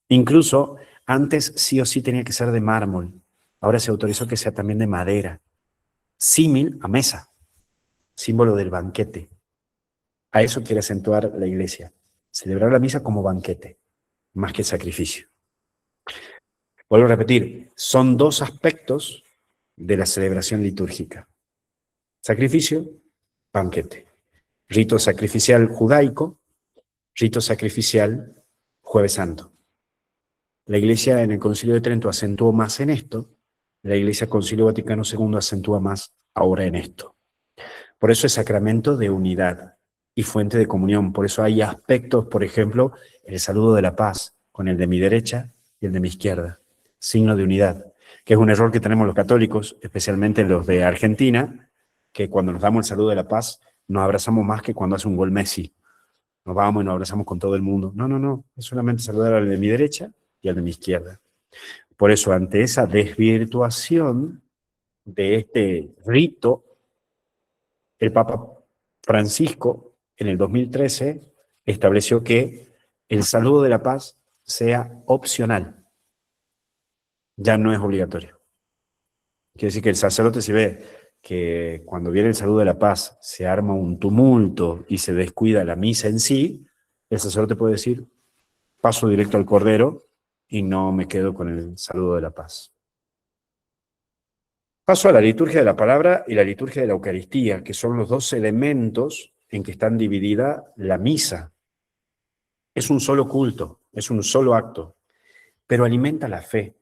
Incluso antes sí o sí tenía que ser de mármol. Ahora se autorizó que sea también de madera. Símil a mesa, símbolo del banquete. A eso quiere acentuar la iglesia. Celebrar la misa como banquete, más que sacrificio. Vuelvo a repetir, son dos aspectos de la celebración litúrgica. Sacrificio, banquete. Rito sacrificial judaico, rito sacrificial Jueves Santo. La Iglesia en el Concilio de Trento acentuó más en esto, la Iglesia Concilio Vaticano II acentúa más ahora en esto. Por eso es sacramento de unidad y fuente de comunión. Por eso hay aspectos, por ejemplo, el saludo de la paz con el de mi derecha y el de mi izquierda, signo de unidad, que es un error que tenemos los católicos, especialmente los de Argentina, que cuando nos damos el saludo de la paz nos abrazamos más que cuando hace un gol Messi. Nos vamos y nos abrazamos con todo el mundo. No, es solamente saludar al de mi derecha y al de mi izquierda. Por eso, ante esa desvirtuación de este rito, el Papa Francisco, en el 2013, estableció que el saludo de la paz sea opcional. Ya no es obligatorio. Quiere decir que el sacerdote, si ve que cuando viene el saludo de la paz se arma un tumulto y se descuida la misa en sí, el sacerdote puede decir, paso directo al Cordero y no me quedo con el saludo de la paz. Paso a la liturgia de la palabra y la liturgia de la Eucaristía, que son los dos elementos en que están dividida la misa. Es un solo culto, es un solo acto, pero alimenta la fe.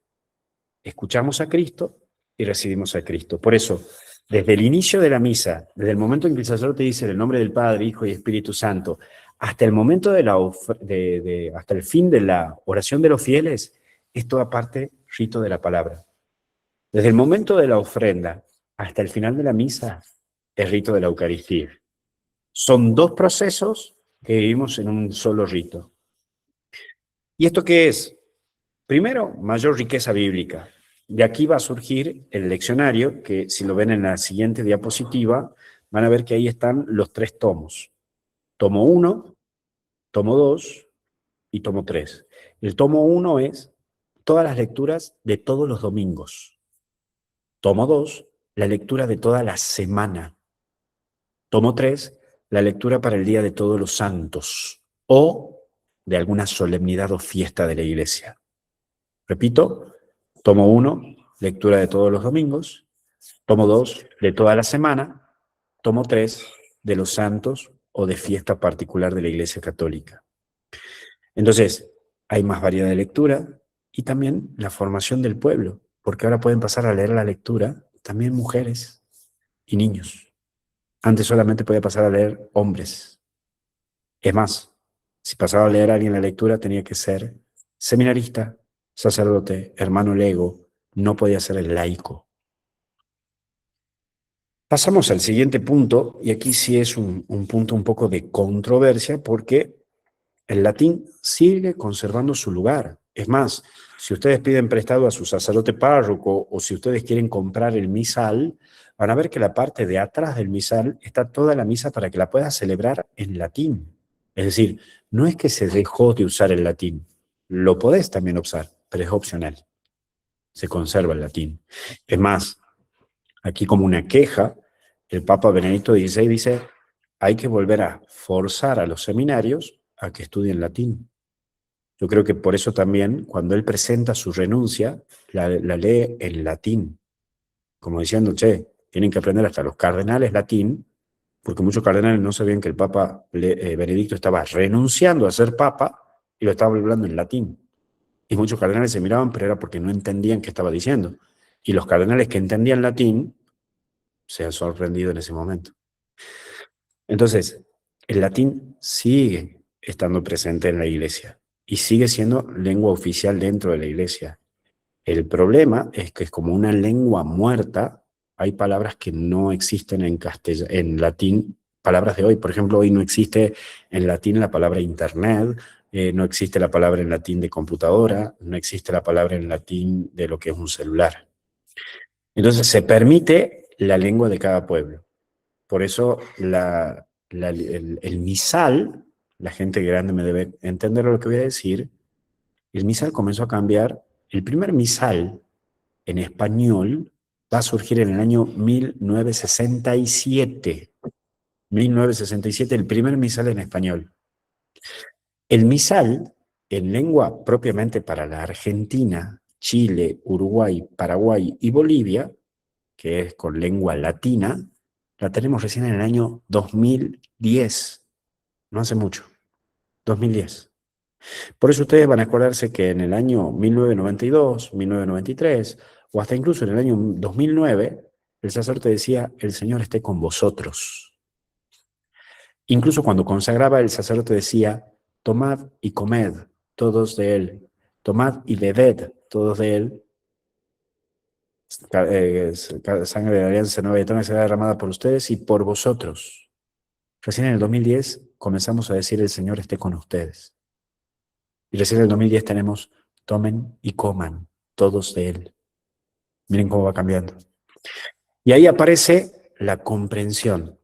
Escuchamos a Cristo y recibimos a Cristo. Por eso, desde el inicio de la misa, desde el momento en que el sacerdote dice el nombre del Padre, Hijo y Espíritu Santo, hasta el momento hasta el fin de la oración de los fieles, es toda parte rito de la palabra. Desde el momento de la ofrenda hasta el final de la misa, es rito de la Eucaristía. Son dos procesos que vivimos en un solo rito. ¿Y esto qué es? Primero, mayor riqueza bíblica. De aquí va a surgir el leccionario, que si lo ven en la siguiente diapositiva, van a ver que ahí están los 3 tomos. Tomo 1, tomo 2 y tomo 3. El tomo 1 es todas las lecturas de todos los domingos. Tomo 2, la lectura de toda la semana. Tomo 3, la lectura para el Día de Todos los Santos o de alguna solemnidad o fiesta de la Iglesia. Repito, tomo 1, lectura de todos los domingos. Tomo 2 de toda la semana, tomo 3 de los santos o de fiesta particular de la Iglesia Católica. Entonces, hay más variedad de lectura y también la formación del pueblo, porque ahora pueden pasar a leer la lectura también mujeres y niños. Antes solamente podía pasar a leer hombres. Es más, si pasaba a leer a alguien la lectura tenía que ser seminarista, sacerdote, hermano lego, no podía ser el laico. Pasamos al siguiente punto, y aquí sí es un punto un poco de controversia, porque el latín sigue conservando su lugar. Es más, si ustedes piden prestado a su sacerdote párroco o si ustedes quieren comprar el misal, van a ver que la parte de atrás del misal está toda la misa para que la puedas celebrar en latín. Es decir, no es que se dejó de usar el latín, lo podés también usar, pero es opcional. Se conserva el latín. Es más, aquí como una queja, el Papa Benedicto XVI dice, hay que volver a forzar a los seminarios a que estudien latín. Yo creo que por eso también, cuando él presenta su renuncia, la lee en latín, como diciendo, che, tienen que aprender hasta los cardenales latín, porque muchos cardenales no sabían que el Papa Benedicto estaba renunciando a ser Papa y lo estaba hablando en latín. Y muchos cardenales se miraban, pero era porque no entendían qué estaba diciendo. Y los cardenales que entendían latín se han sorprendido en ese momento. Entonces, el latín sigue estando presente en la Iglesia y sigue siendo lengua oficial dentro de la Iglesia. El problema es que es como una lengua muerta, hay palabras que no existen en latín, palabras de hoy. Por ejemplo, hoy no existe en latín la palabra internet, no existe la palabra en latín de computadora, no existe la palabra en latín de lo que es un celular. Entonces se permite la lengua de cada pueblo. Por eso el misal, la gente grande me debe entender lo que voy a decir, el misal comenzó a cambiar. El primer misal en español va a surgir en el año 1967. 1967, el primer misal en español. El misal, en lengua propiamente para la Argentina, Chile, Uruguay, Paraguay y Bolivia, que es con lengua latina, la tenemos recién en el año 2010. No hace mucho. 2010. Por eso ustedes van a acordarse que en el año 1992, 1993, o hasta incluso en el año 2009, el sacerdote decía, el Señor esté con vosotros. Incluso cuando consagraba, el sacerdote decía, tomad y comed, todos de él. Tomad y bebed, todos de él. Sangre de la alianza nueva y eterna será derramada por ustedes y por vosotros. Recién en el 2010 comenzamos a decir, el Señor esté con ustedes. Y recién en el 2010 tenemos, tomen y coman, todos de él. Miren cómo va cambiando. Y ahí aparece la comprensión.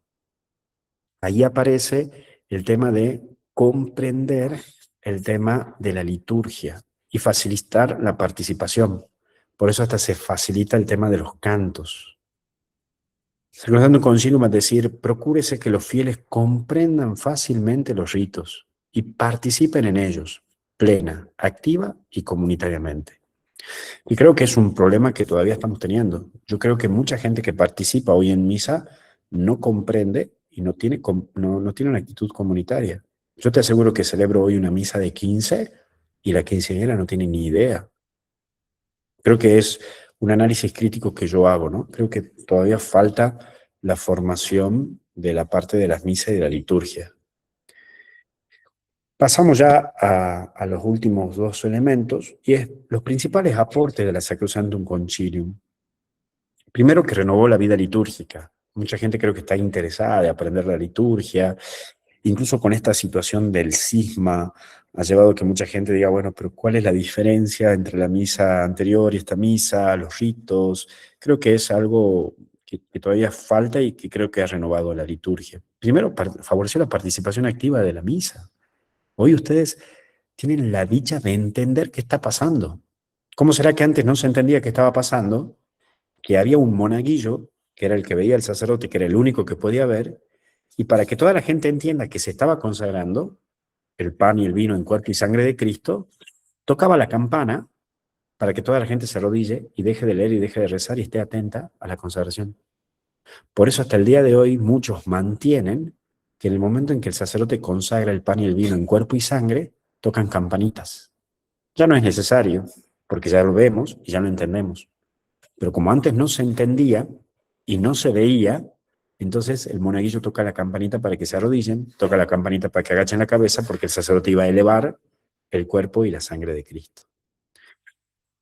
Ahí aparece el tema de comprender el tema de la liturgia y facilitar la participación. Por eso hasta se facilita el tema de los cantos. Recordando un concilio, es decir, procúrese que los fieles comprendan fácilmente los ritos y participen en ellos, plena, activa y comunitariamente. Y creo que es un problema que todavía estamos teniendo. Yo creo que mucha gente que participa hoy en misa no comprende y no tiene una actitud comunitaria. Yo te aseguro que celebro hoy una misa de 15 y la quinceañera no tiene ni idea. Creo que es un análisis crítico que yo hago, ¿no? Creo que todavía falta la formación de la parte de las misas y de la liturgia. Pasamos ya a los últimos dos elementos, y es los principales aportes de la Sacrosanctum Concilium. Primero, que renovó la vida litúrgica. Mucha gente creo que está interesada de aprender la liturgia, incluso con esta situación del cisma, ha llevado a que mucha gente diga, bueno, pero ¿cuál es la diferencia entre la misa anterior y esta misa, los ritos? Creo que es algo que todavía falta y que creo que ha renovado la liturgia. Primero, favoreció la participación activa de la misa. Hoy ustedes tienen la dicha de entender qué está pasando. ¿Cómo será que antes no se entendía qué estaba pasando? Que había un monaguillo, que era el que veía al sacerdote, que era el único que podía ver, y para que toda la gente entienda que se estaba consagrando, el pan y el vino en cuerpo y sangre de Cristo, tocaba la campana para que toda la gente se arrodille y deje de leer y deje de rezar y esté atenta a la consagración. Por eso hasta el día de hoy muchos mantienen que en el momento en que el sacerdote consagra el pan y el vino en cuerpo y sangre, tocan campanitas. Ya no es necesario, porque ya lo vemos y ya lo entendemos. Pero como antes no se entendía y no se veía, entonces el monaguillo toca la campanita para que se arrodillen, toca la campanita para que agachen la cabeza, porque el sacerdote iba a elevar el cuerpo y la sangre de Cristo.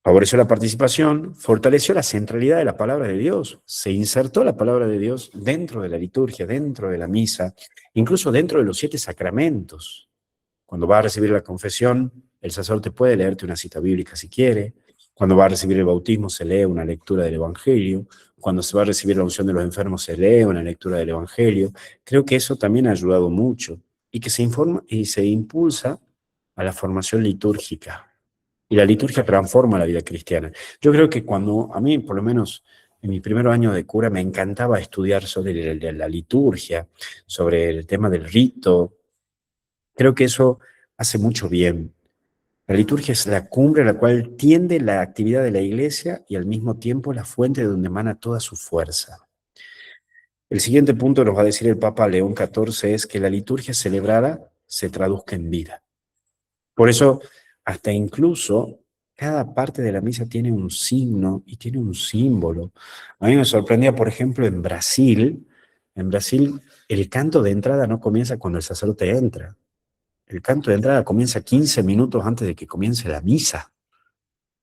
Favoreció la participación, fortaleció la centralidad de la palabra de Dios, se insertó la palabra de Dios dentro de la liturgia, dentro de la misa, incluso dentro de los 7 sacramentos. Cuando va a recibir la confesión, el sacerdote puede leerte una cita bíblica si quiere. Cuando va a recibir el bautismo, se lee una lectura del Evangelio. Cuando se va a recibir la unción de los enfermos, se lee una lectura del Evangelio. Creo que eso también ha ayudado mucho y que se informa y se impulsa a la formación litúrgica. Y la liturgia transforma la vida cristiana. Yo creo que cuando, a mí por lo menos en mi primer año de cura, me encantaba estudiar sobre la liturgia, sobre el tema del rito. Creo que eso hace mucho bien. La liturgia es la cumbre a la cual tiende la actividad de la Iglesia y al mismo tiempo la fuente de donde emana toda su fuerza. El siguiente punto nos va a decir el Papa León XIV es que la liturgia celebrada se traduzca en vida. Por eso, hasta incluso cada parte de la misa tiene un signo y tiene un símbolo. A mí me sorprendía, por ejemplo, en Brasil el canto de entrada no comienza cuando el sacerdote entra. El canto de entrada comienza 15 minutos antes de que comience la misa,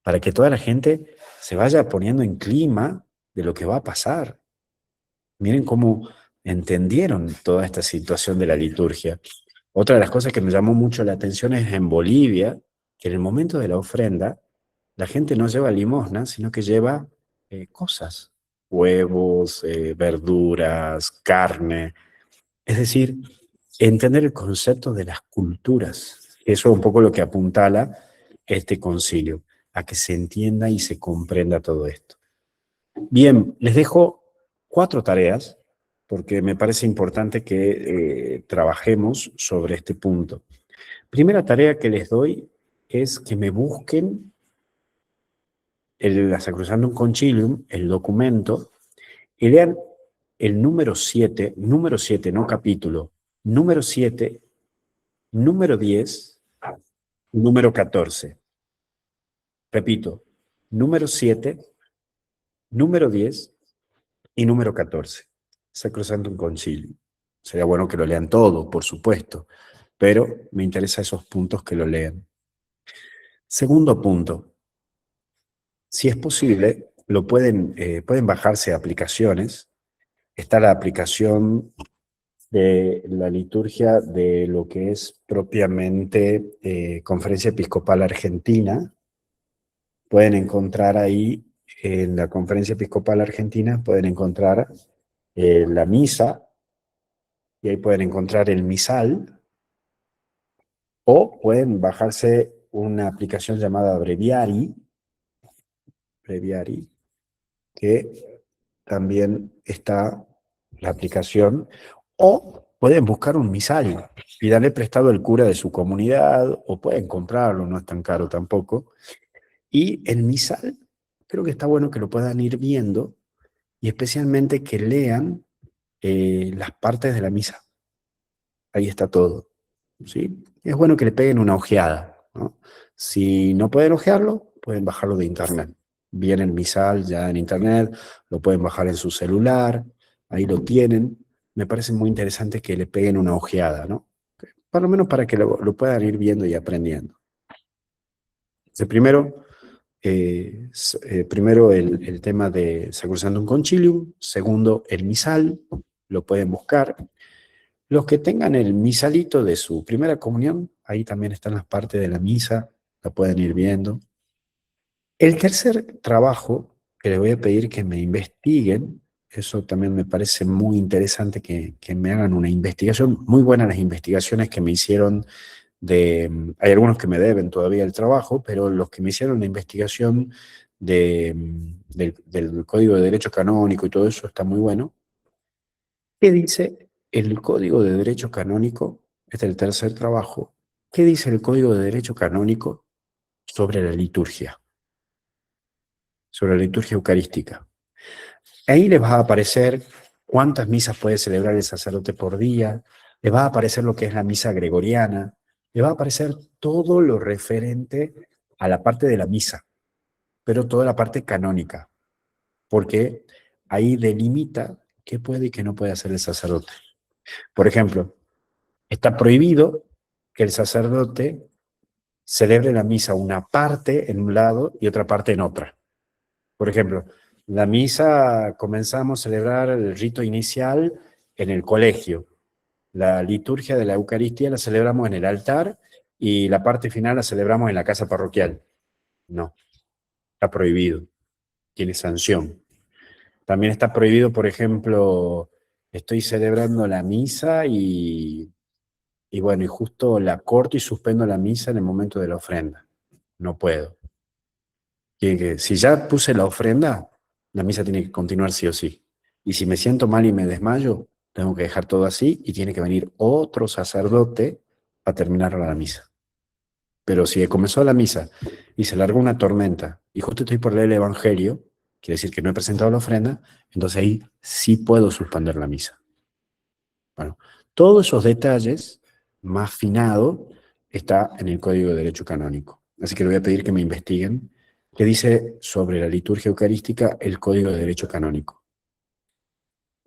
para que toda la gente se vaya poniendo en clima de lo que va a pasar. Miren cómo entendieron toda esta situación de la liturgia. Otra de las cosas que me llamó mucho la atención es en Bolivia, que en el momento de la ofrenda, la gente no lleva limosna, sino que lleva cosas, huevos, verduras, carne. Es decir, entender el concepto de las culturas. Eso es un poco lo que apuntala este concilio, a que se entienda y se comprenda todo esto. Bien, les dejo 4 tareas, porque me parece importante que trabajemos sobre este punto. Primera tarea que les doy es que me busquen la Sacrosantum Concilium, el documento, y lean el número 7, no capítulo, número 7, número 10, número 14. Repito, número 7, número 10 y número 14. Sacrosantum Concilium. Sería bueno que lo lean todo, por supuesto, pero me interesa esos puntos que lo lean. Segundo punto. Si es posible, pueden bajarse aplicaciones. Está la aplicación de la liturgia de lo que es propiamente Conferencia Episcopal Argentina. Pueden encontrar ahí, en la Conferencia Episcopal Argentina, pueden encontrar la misa, y ahí pueden encontrar el misal, o pueden bajarse una aplicación llamada Breviari, que también está la aplicación, o pueden buscar un misal y darle prestado al cura de su comunidad, o pueden comprarlo, no es tan caro tampoco. Y el misal, creo que está bueno que lo puedan ir viendo, y especialmente que lean las partes de la misa. Ahí está todo, ¿sí? Es bueno que le peguen una ojeada, ¿no? Si no pueden ojearlo, pueden bajarlo de internet. Viene el misal ya en internet, lo pueden bajar en su celular, ahí lo tienen. Me parece muy interesante que le peguen una ojeada, ¿no? Por lo menos para que lo puedan ir viendo y aprendiendo. Entonces, primero el tema de Sacrosantum Concilium, segundo el misal, lo pueden buscar. Los que tengan el misalito de su primera comunión, ahí también están las partes de la misa, la pueden ir viendo. El tercer trabajo que les voy a pedir que me investiguen, eso también me parece muy interesante que me hagan una investigación, muy buenas las investigaciones que me hicieron hay algunos que me deben todavía el trabajo, pero los que me hicieron la investigación del Código de Derecho Canónico y todo eso está muy bueno. ¿Qué dice el Código de Derecho Canónico? Este es el tercer trabajo. ¿Qué dice el Código de Derecho Canónico sobre la liturgia? sobre la liturgia eucarística. Ahí les va a aparecer cuántas misas puede celebrar el sacerdote por día, les va a aparecer lo que es la misa gregoriana, les va a aparecer todo lo referente a la parte de la misa, pero toda la parte canónica, porque ahí delimita qué puede y qué no puede hacer el sacerdote. Por ejemplo, está prohibido que el sacerdote celebre la misa una parte en un lado y otra parte en otra. Por ejemplo, la misa comenzamos a celebrar el rito inicial en el colegio. La liturgia de la Eucaristía la celebramos en el altar y la parte final la celebramos en la casa parroquial. No, está prohibido, tiene sanción. También está prohibido, por ejemplo, estoy celebrando la misa y bueno, y justo la corto y suspendo la misa en el momento de la ofrenda. No puedo. Si ya puse la ofrenda, la misa tiene que continuar sí o sí. Y si me siento mal y me desmayo, tengo que dejar todo así y tiene que venir otro sacerdote a terminar la misa. Pero si comenzó la misa y se largó una tormenta y justo estoy por leer el Evangelio, quiere decir que no he presentado la ofrenda, entonces ahí sí puedo suspender la misa. Bueno, todos esos detalles más finado está en el Código de Derecho Canónico. Así que le voy a pedir que me investiguen qué dice sobre la liturgia eucarística el Código de Derecho Canónico.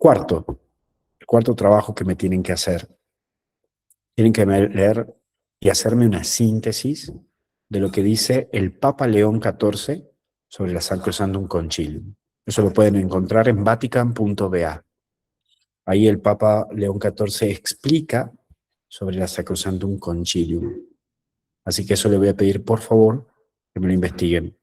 El cuarto trabajo que me tienen que hacer, tienen que leer y hacerme una síntesis de lo que dice el Papa León XIV sobre la Sacrosanctum Concilium. Eso lo pueden encontrar en vatican.va. Ahí el Papa León XIV explica sobre la Sacrosanctum Concilium. Así que eso le voy a pedir, por favor, que me lo investiguen.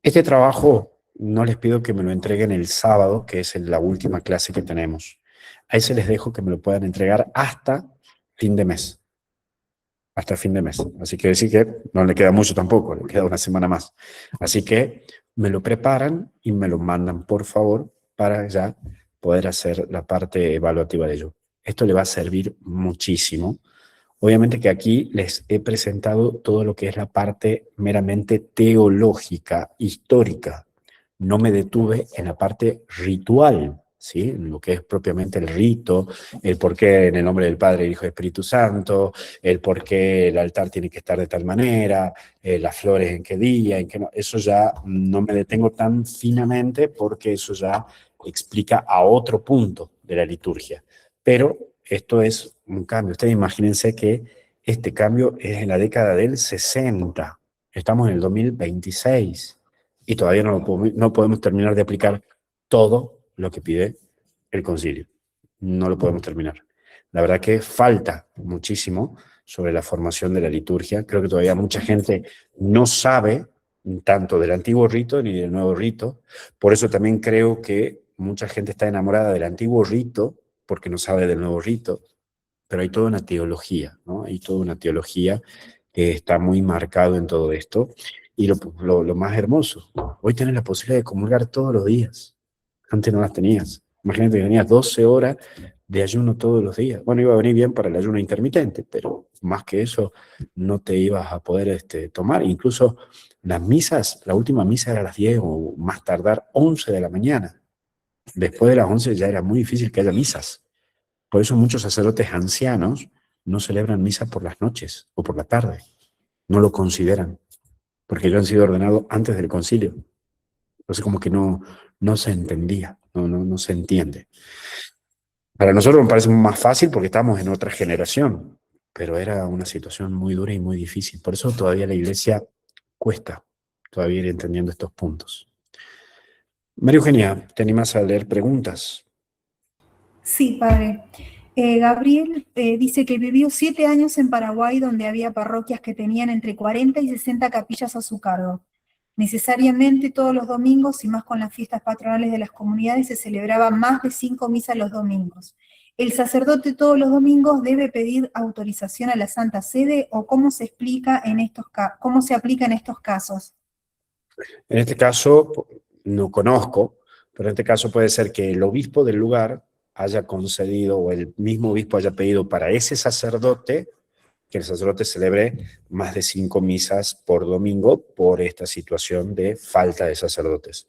Este trabajo no les pido que me lo entreguen el sábado, que es la última clase que tenemos. Ahí se les dejo que me lo puedan entregar hasta fin de mes. Hasta fin de mes. Así que decir que no le queda mucho tampoco, le queda una semana más. Así que me lo preparan y me lo mandan, por favor, para ya poder hacer la parte evaluativa de ello. Esto le va a servir muchísimo. Obviamente que aquí les he presentado todo lo que es la parte meramente teológica, histórica. No me detuve en la parte ritual, ¿sí? Lo que es propiamente el rito, el por qué en el nombre del Padre, el Hijo y el Espíritu Santo, el por qué el altar tiene que estar de tal manera, las flores en qué día, en qué no. Eso ya no me detengo tan finamente porque eso ya explica a otro punto de la liturgia. Pero esto es un cambio. Ustedes imagínense que este cambio es en la década del 60. Estamos en el 2026 y todavía no podemos terminar de aplicar todo lo que pide el concilio. No lo podemos terminar. La verdad que falta muchísimo sobre la formación de la liturgia. Creo que todavía mucha gente no sabe tanto del antiguo rito ni del nuevo rito. Por eso también creo que mucha gente está enamorada del antiguo rito porque no sabe del nuevo rito, pero hay toda una teología, ¿no? Hay toda una teología que está muy marcado en todo esto. Y lo más hermoso, hoy tienes la posibilidad de comulgar todos los días. Antes no las tenías. Imagínate que tenías 12 horas de ayuno todos los días. Bueno, iba a venir bien para el ayuno intermitente, pero más que eso no te ibas a poder tomar. Incluso las misas, la última misa era a las 10 o más tardar 11 de la mañana. Después de las 11 ya era muy difícil que haya misas. Por eso muchos sacerdotes ancianos no celebran misa por las noches o por la tarde. No lo consideran, porque ellos han sido ordenados antes del concilio. Entonces como que no se entendía, no se entiende. Para nosotros me parece más fácil porque estamos en otra generación, pero era una situación muy dura y muy difícil. Por eso todavía la Iglesia cuesta todavía ir entendiendo estos puntos. María Eugenia, ¿te animas a leer preguntas? Sí, padre. Gabriel dice que vivió 7 años en Paraguay, donde había parroquias que tenían entre 40 y 60 capillas a su cargo. Necesariamente todos los domingos, y más con las fiestas patronales de las comunidades, se celebraba más de 5 misas los domingos. ¿El sacerdote todos los domingos debe pedir autorización a la Santa Sede o cómo se aplica en estos casos? En este caso, no conozco, pero en este caso puede ser que el obispo del lugar haya concedido o el mismo obispo haya pedido para ese sacerdote que el sacerdote celebre más de 5 misas por domingo por esta situación de falta de sacerdotes.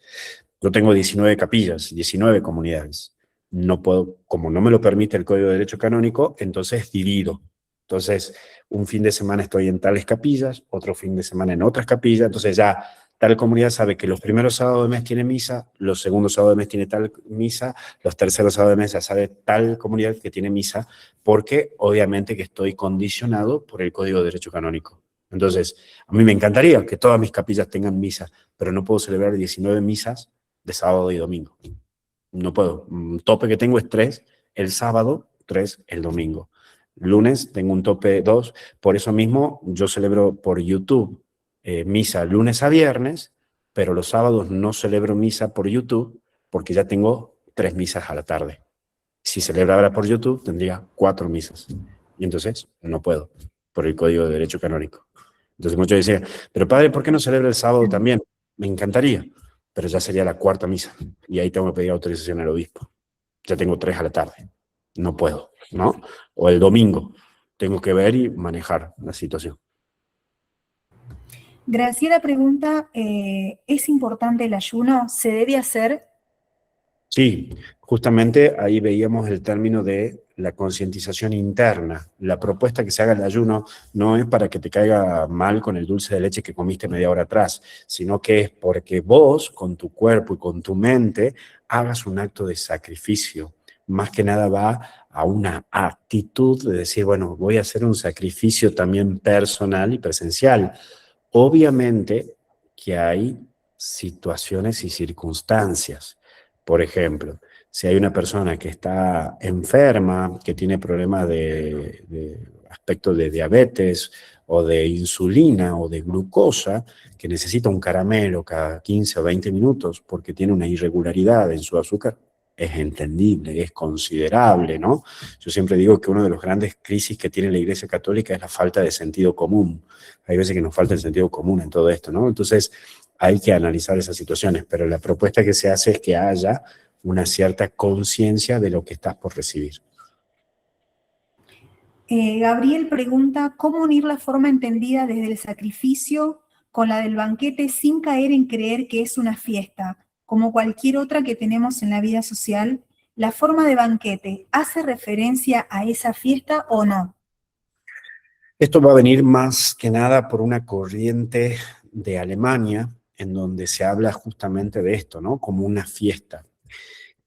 Yo tengo 19 capillas, 19 comunidades. No puedo, como no me lo permite el Código de Derecho Canónico, entonces divido. Entonces, un fin de semana estoy en tales capillas, otro fin de semana en otras capillas, entonces ya tal comunidad sabe que los primeros sábados de mes tiene misa, los segundos sábados de mes tiene tal misa, los terceros sábados de mes ya sabe tal comunidad que tiene misa, porque obviamente que estoy condicionado por el Código de Derecho Canónico. Entonces, a mí me encantaría que todas mis capillas tengan misa, pero no puedo celebrar 19 misas de sábado y domingo. No puedo. Un tope que tengo es 3 el sábado, 3 el domingo. Lunes tengo un tope 2, por eso mismo yo celebro por YouTube misa lunes a viernes, pero los sábados no celebro misa por YouTube porque ya tengo 3 misas a la tarde. Si celebrara por YouTube tendría 4 misas y entonces no puedo por el Código de Derecho Canónico. Entonces muchos decían, pero padre, ¿por qué no celebra el sábado también? Me encantaría, pero ya sería la 4ª misa y ahí tengo que pedir autorización al obispo. Ya tengo 3 a la tarde. No puedo, ¿no? O el domingo. Tengo que ver y manejar la situación. Graciela pregunta, ¿es importante el ayuno? ¿Se debe hacer? Sí, justamente ahí veíamos el término de la concientización interna. La propuesta que se haga el ayuno no es para que te caiga mal con el dulce de leche que comiste media hora atrás, sino que es porque vos, con tu cuerpo y con tu mente, hagas un acto de sacrificio. Más que nada va a una actitud de decir, bueno, voy a hacer un sacrificio también personal y presencial. Obviamente que hay situaciones y circunstancias. Por ejemplo, si hay una persona que está enferma, que tiene problemas de aspecto de diabetes o de insulina o de glucosa, que necesita un caramelo cada 15 o 20 minutos porque tiene una irregularidad en su azúcar, es entendible, es considerable, ¿no? Yo siempre digo que una de las grandes crisis que tiene la Iglesia Católica es la falta de sentido común. Hay veces que nos falta el sentido común en todo esto, ¿no? Entonces, hay que analizar esas situaciones, pero la propuesta que se hace es que haya una cierta conciencia de lo que estás por recibir. Gabriel pregunta, ¿cómo unir la forma entendida desde el sacrificio con la del banquete sin caer en creer que es una fiesta, como cualquier otra que tenemos en la vida social? ¿La forma de banquete hace referencia a esa fiesta o no? Esto va a venir más que nada por una corriente de Alemania, en donde se habla justamente de esto, ¿no? Como una fiesta.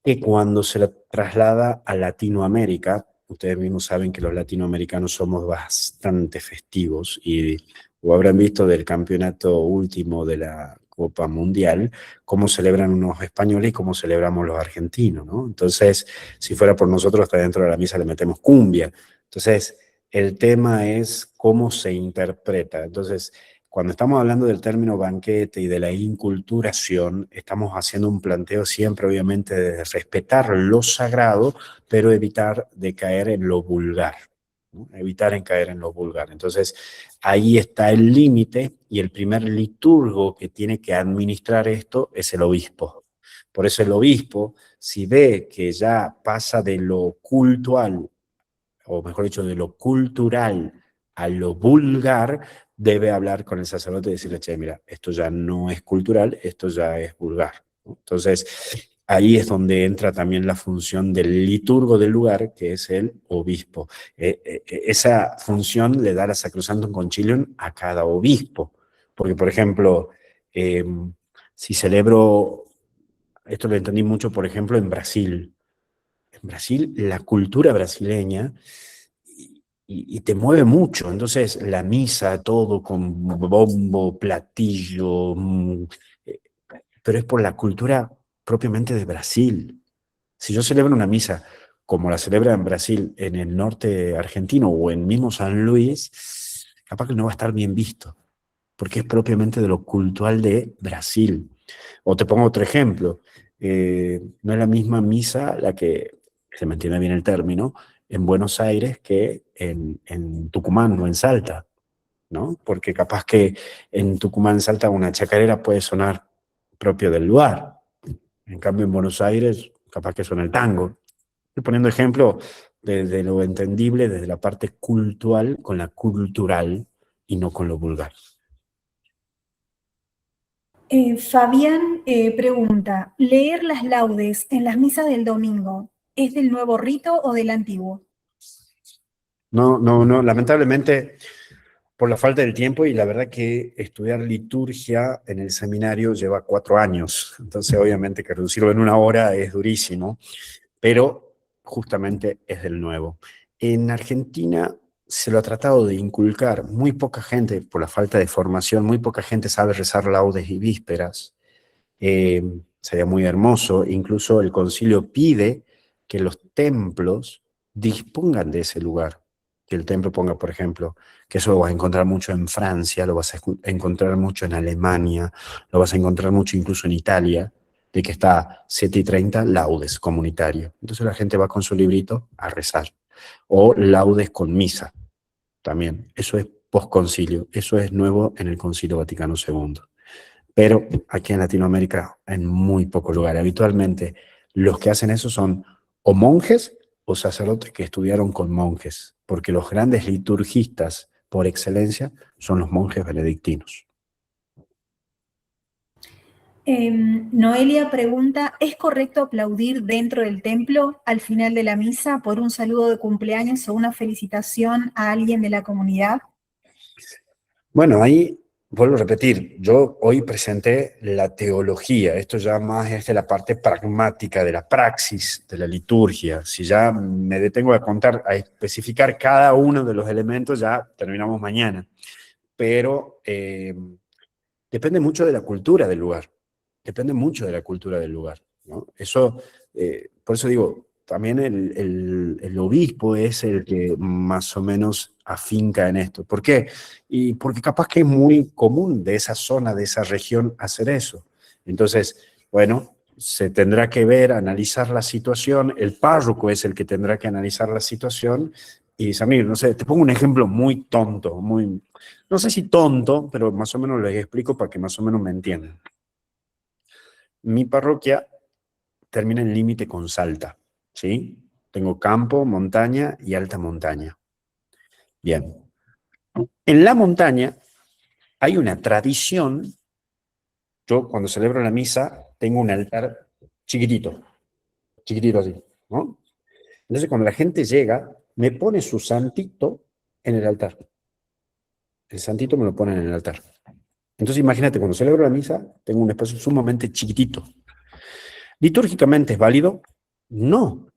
Que cuando se la traslada a Latinoamérica, ustedes mismos saben que los latinoamericanos somos bastante festivos y o habrán visto del campeonato último de la Copa Mundial, cómo celebran unos españoles y cómo celebramos los argentinos, ¿no? Entonces, si fuera por nosotros, hasta dentro de la misa le metemos cumbia. Entonces, el tema es cómo se interpreta. Entonces, cuando estamos hablando del término banquete y de la inculturación, estamos haciendo un planteo siempre, obviamente, de respetar lo sagrado, pero evitar de caer en lo vulgar, ¿no? Evitar en caer en lo vulgar. Entonces, ahí está el límite y el primer liturgo que tiene que administrar esto es el obispo. Por eso el obispo, si ve que ya pasa de lo cultual, o mejor dicho, de lo cultural a lo vulgar, debe hablar con el sacerdote y decirle, che, mira, esto ya no es cultural, esto ya es vulgar, ¿no? Entonces, ahí es donde entra también la función del liturgo del lugar, que es el obispo. Esa función le da la Sacrosanctum Concilium a cada obispo. Porque, por ejemplo, si celebro, esto lo entendí mucho, por ejemplo, en Brasil. En Brasil, la cultura brasileña y te mueve mucho. Entonces, la misa, todo con bombo, platillo, pero es por la cultura propiamente de Brasil. Si yo celebro una misa como la celebra en Brasil, en el norte argentino o en mismo San Luis, capaz que no va a estar bien visto, porque es propiamente de lo cultural de Brasil. O te pongo otro ejemplo. No es la misma misa la que, se me entiende bien el término, en Buenos Aires que en Tucumán o en Salta, ¿no? Porque capaz que en Tucumán, en Salta, una chacarera puede sonar propio del lugar. En cambio, en Buenos Aires, capaz que suena el tango. Estoy poniendo ejemplo desde lo entendible, desde la parte cultural con la cultural y no con lo vulgar. Fabián pregunta, ¿leer las laudes en las misas del domingo es del nuevo rito o del antiguo? No, lamentablemente, por la falta del tiempo y la verdad que estudiar liturgia en el seminario lleva 4 años, entonces obviamente que reducirlo en 1 hora es durísimo, pero justamente es del nuevo. En Argentina se lo ha tratado de inculcar, muy poca gente, por la falta de formación, muy poca gente sabe rezar laudes y vísperas. Sería muy hermoso, incluso el concilio pide que los templos dispongan de ese lugar, que el templo ponga, por ejemplo, que eso lo vas a encontrar mucho en Francia, lo vas a encontrar mucho en Alemania, lo vas a encontrar mucho incluso en Italia, de que está 7:30 laudes comunitario. Entonces la gente va con su librito a rezar. O laudes con misa, también. Eso es posconcilio, eso es nuevo en el Concilio Vaticano II. Pero aquí en Latinoamérica, en muy pocos lugares. Habitualmente, los que hacen eso son o monjes o sacerdotes que estudiaron con monjes, porque los grandes liturgistas por excelencia son los monjes benedictinos. Noelia pregunta, ¿es correcto aplaudir dentro del templo al final de la misa por un saludo de cumpleaños o una felicitación a alguien de la comunidad? Bueno, ahí vuelvo a repetir, yo hoy presenté la teología, esto ya más es de la parte pragmática, de la praxis, de la liturgia. Si ya me detengo a contar, a especificar cada uno de los elementos, ya terminamos mañana. Pero depende mucho de la cultura del lugar, depende mucho de la cultura del lugar, ¿no? Eso, por eso digo, también el obispo es el que más o menos afinca en esto. ¿Por qué? Y porque capaz que es muy común de esa zona, de esa región, hacer eso. Entonces, bueno, se tendrá que ver, analizar la situación, el párroco es el que tendrá que analizar la situación y Samir, no sé, te pongo un ejemplo muy tonto, muy, no sé si tonto, pero más o menos les explico para que más o menos me entiendan. Mi parroquia termina en límite con Salta, ¿sí? Tengo campo, montaña y alta montaña. Bien. En la montaña hay una tradición. Yo cuando celebro la misa tengo un altar chiquitito así, ¿no? Entonces cuando la gente llega, me pone su santito en el altar. El santito me lo ponen en el altar. Entonces imagínate, cuando celebro la misa, tengo un espacio sumamente chiquitito. ¿Litúrgicamente es válido? No.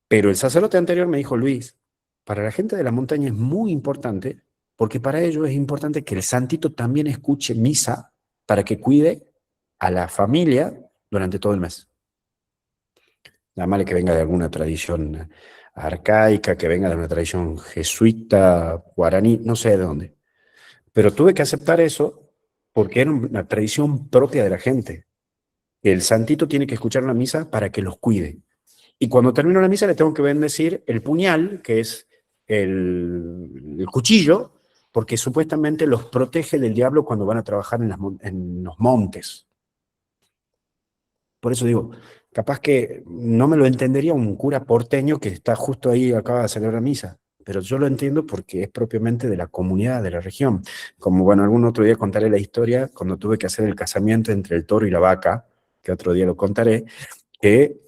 Pero el sacerdote anterior me dijo, Luis, para la gente de la montaña es muy importante, porque para ellos es importante que el santito también escuche misa para que cuide a la familia durante todo el mes. Nada más que venga de alguna tradición arcaica, que venga de una tradición jesuita, guaraní, no sé de dónde. Pero tuve que aceptar eso porque era una tradición propia de la gente. El santito tiene que escuchar la misa para que los cuide. Y cuando termino la misa le tengo que bendecir el puñal, que es el cuchillo, porque supuestamente los protege del diablo cuando van a trabajar en los montes. Por eso digo, capaz que no me lo entendería un cura porteño que está justo ahí, acaba de celebrar misa, pero yo lo entiendo porque es propiamente de la comunidad, de la región. Como, bueno, algún otro día contaré la historia, cuando tuve que hacer el casamiento entre el toro y la vaca, que otro día lo contaré, que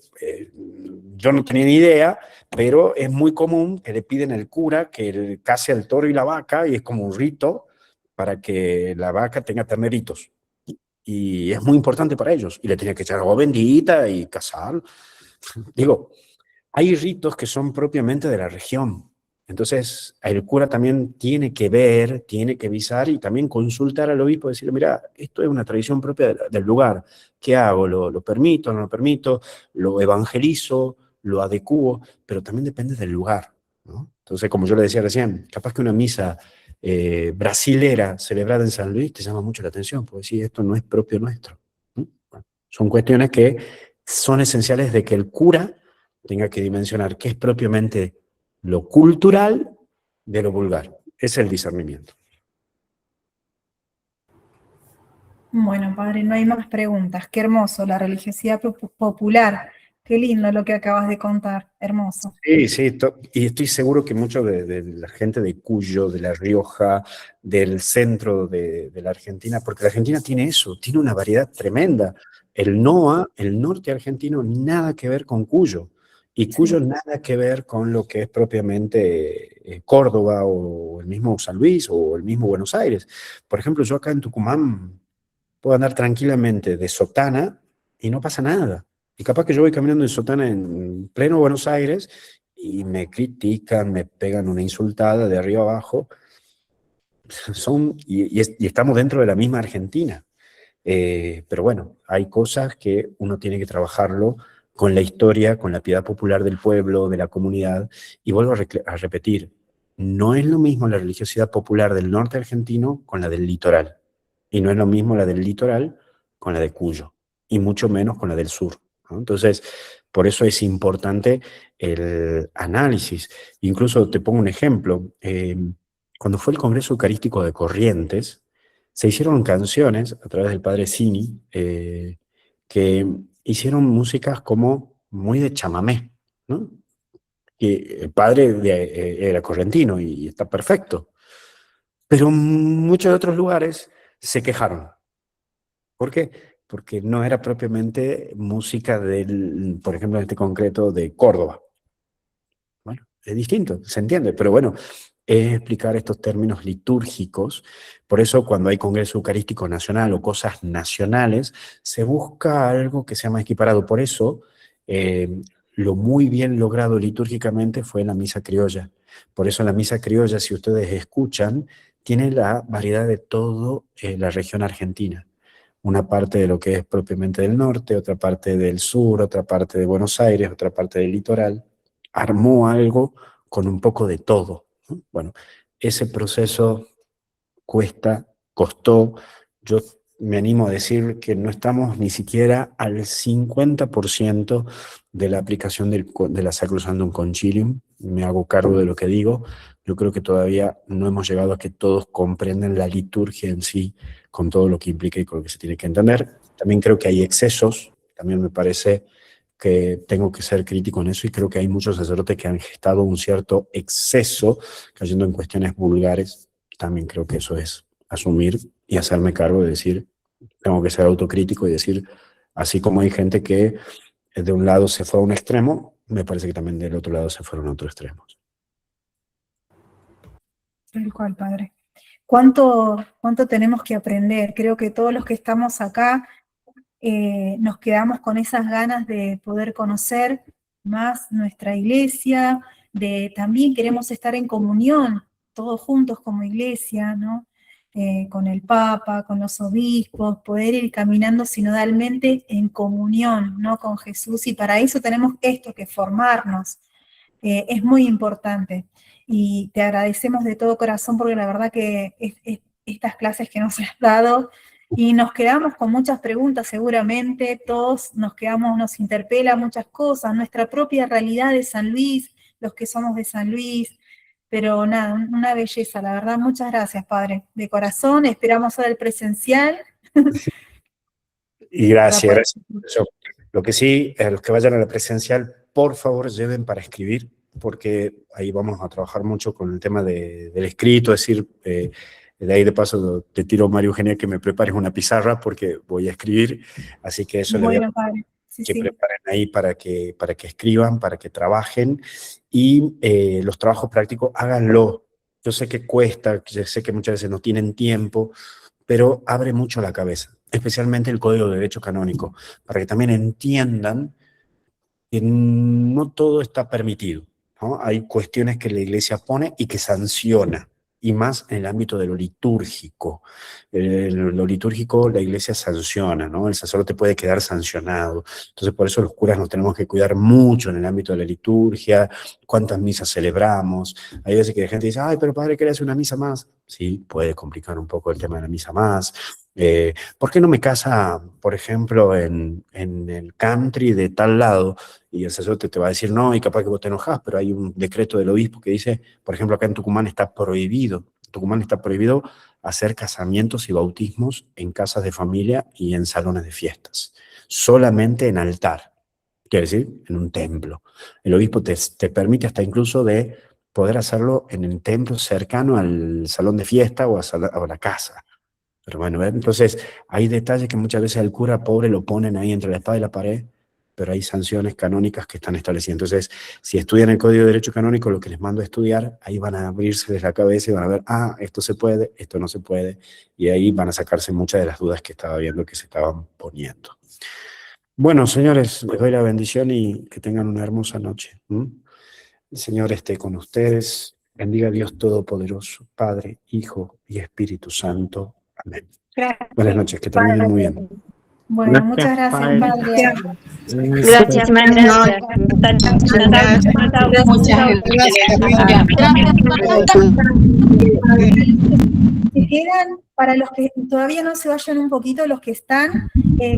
yo no tenía ni idea, pero es muy común que le piden al cura que case al toro y la vaca, y es como un rito para que la vaca tenga terneritos. Y es muy importante para ellos. Y le tenía que echar agua bendita y casar. Digo, hay ritos que son propiamente de la región. Entonces, el cura también tiene que ver, tiene que visar y también consultar al obispo y decirle, mira, esto es una tradición propia del lugar. ¿Qué hago? ¿Lo permito? ¿No lo permito? ¿Lo evangelizo? ¿Lo adecuo? Pero también depende del lugar, ¿no? Entonces, como yo le decía recién, capaz que una misa brasilera celebrada en San Luis te llama mucho la atención, porque sí, esto no es propio nuestro, ¿no? Bueno, son cuestiones que son esenciales de que el cura tenga que dimensionar qué es propiamente lo cultural de lo vulgar. Es el discernimiento. Bueno, padre, no hay más preguntas. Qué hermoso, la religiosidad popular. Qué lindo lo que acabas de contar, hermoso. Sí, sí, y estoy seguro que mucho de la gente de Cuyo, de La Rioja, del centro de la Argentina, porque la Argentina tiene eso, tiene una variedad tremenda. El NOA, el norte argentino, nada que ver con Cuyo, y Cuyo Sí. nada que ver con lo que es propiamente Córdoba o el mismo San Luis o el mismo Buenos Aires. Por ejemplo, yo acá en Tucumán puedo andar tranquilamente de sotana y no pasa nada. Y capaz que yo voy caminando de sotana en pleno Buenos Aires y me critican, me pegan una insultada de arriba abajo. Y estamos dentro de la misma Argentina. Pero bueno, hay cosas que uno tiene que trabajarlo con la historia, con la piedad popular del pueblo, de la comunidad. Y vuelvo a repetir, no es lo mismo la religiosidad popular del norte argentino con la del litoral. Y no es lo mismo la del litoral con la de Cuyo. Y mucho menos con la del sur, ¿no? Entonces, por eso es importante el análisis. Incluso te pongo un ejemplo. Cuando fue el Congreso Eucarístico de Corrientes, se hicieron canciones a través del padre Cini, que hicieron músicas como muy de chamamé, ¿no? Que el padre era correntino y está perfecto. Pero muchos otros lugares se quejaron. ¿Por qué? Porque no era propiamente música del, por ejemplo, en este concreto, de Córdoba. Bueno, es distinto, se entiende, pero bueno, es explicar estos términos litúrgicos. Por eso cuando hay Congreso Eucarístico Nacional o cosas nacionales, se busca algo que sea más equiparado. Por eso, lo muy bien logrado litúrgicamente fue la misa criolla. Por eso la misa criolla, si ustedes escuchan, tiene la variedad de toda la región argentina. Una parte de lo que es propiamente del norte, otra parte del sur, otra parte de Buenos Aires, otra parte del litoral. Armó algo con un poco de todo, ¿no? Bueno, ese proceso costó. Yo me animo a decir que no estamos ni siquiera al 50% de la aplicación de la Sacrosanctum Concilium. Me hago cargo de lo que digo. Yo creo que todavía no hemos llegado a que todos comprenden la liturgia en sí, con todo lo que implica y con lo que se tiene que entender. También creo que hay excesos. También me parece que tengo que ser crítico en eso, y creo que hay muchos sacerdotes que han gestado un cierto exceso, cayendo en cuestiones vulgares. También creo que eso es asumir y hacerme cargo de decir, tengo que ser autocrítico y decir, así como hay gente que de un lado se fue a un extremo, me parece que también del otro lado se fueron a otro extremo. Tal cual, padre. ¿Cuánto tenemos que aprender? Creo que todos los que estamos acá nos quedamos con esas ganas de poder conocer más nuestra iglesia, también queremos estar en comunión, todos juntos como iglesia, ¿no? Con el Papa, con los obispos, poder ir caminando sinodalmente en comunión, ¿no? Con Jesús, y para eso tenemos esto, que formarnos. Es muy importante. Y te agradecemos de todo corazón porque la verdad que estas clases que nos has dado, y nos quedamos con muchas preguntas seguramente, todos nos interpela muchas cosas, nuestra propia realidad de San Luis, los que somos de San Luis, pero nada, una belleza, la verdad. Muchas gracias, Padre, de corazón. Esperamos ahora el presencial. Y gracias. Lo que sí, a los que vayan a la presencial, por favor, lleven para escribir, porque ahí vamos a trabajar mucho con el tema del escrito, es decir, de ahí de paso te tiro, María Eugenia, que me prepares una pizarra porque voy a escribir, así que eso Bueno, le voy Padre. Sí, que sí. preparen ahí para que escriban, para que trabajen, y los trabajos prácticos háganlo. Yo sé que cuesta, yo sé que muchas veces no tienen tiempo, pero abre mucho la cabeza, especialmente el Código de Derecho Canónico, para que también entiendan que no todo está permitido, ¿no? Hay cuestiones que la Iglesia pone y que sanciona, y más en el ámbito de lo litúrgico. Lo litúrgico la Iglesia sanciona, ¿no? El sacerdote puede quedar sancionado. Entonces, por eso los curas nos tenemos que cuidar mucho en el ámbito de la liturgia, cuántas misas celebramos. Hay veces que la gente dice, ay, pero padre, ¿querés hacer una misa más? Sí, puede complicar un poco el tema de la misa más. ¿Por qué no me casa, por ejemplo, en el country de tal lado? Y el sacerdote te va a decir no, y capaz que vos te enojás, pero hay un decreto del obispo que dice, por ejemplo, acá en Tucumán está prohibido hacer casamientos y bautismos en casas de familia y en salones de fiestas, solamente en altar. quiere decir en un templo. El obispo te permite hasta incluso de poder hacerlo en el templo cercano al salón de fiesta o a la casa. Pero bueno, ¿ven? Entonces hay detalles que muchas veces al cura pobre lo ponen ahí entre la espada y la pared, pero hay sanciones canónicas que están establecidas. Entonces, si estudian el Código de Derecho Canónico, lo que les mando a estudiar, ahí van a abrirse la cabeza y van a ver, esto se puede, esto no se puede, y ahí van a sacarse muchas de las dudas que estaba viendo que se estaban poniendo. Bueno, señores, les doy la bendición y que tengan una hermosa noche. El Señor esté con ustedes. Bendiga a Dios Todopoderoso, Padre, Hijo y Espíritu Santo. Amén. Gracias. Buenas noches, que terminen muy bien. Bueno, muchas gracias, Padre. Gracias, maestra. Muchas Si quedan, para los que todavía no se vayan un poquito, los que están,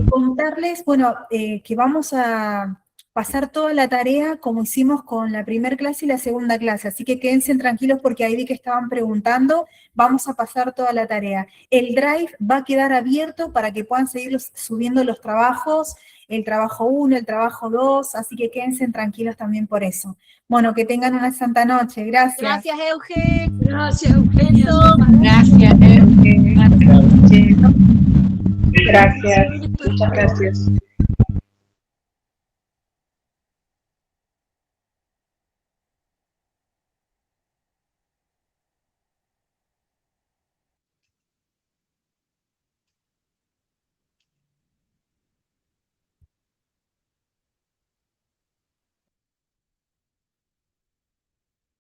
contarles, bueno, que vamos a pasar toda la tarea como hicimos con la primera clase y la segunda clase, así que quédense tranquilos porque ahí vi que estaban preguntando, vamos a pasar toda la tarea. El Drive va a quedar abierto para que puedan seguir subiendo los trabajos, el trabajo 1, el trabajo 2, así que quédense tranquilos también por eso. Bueno, que tengan una santa noche, gracias. Gracias, Euge. Gracias, Eugenia. gracias, Eugenio. Gracias. Muchas gracias.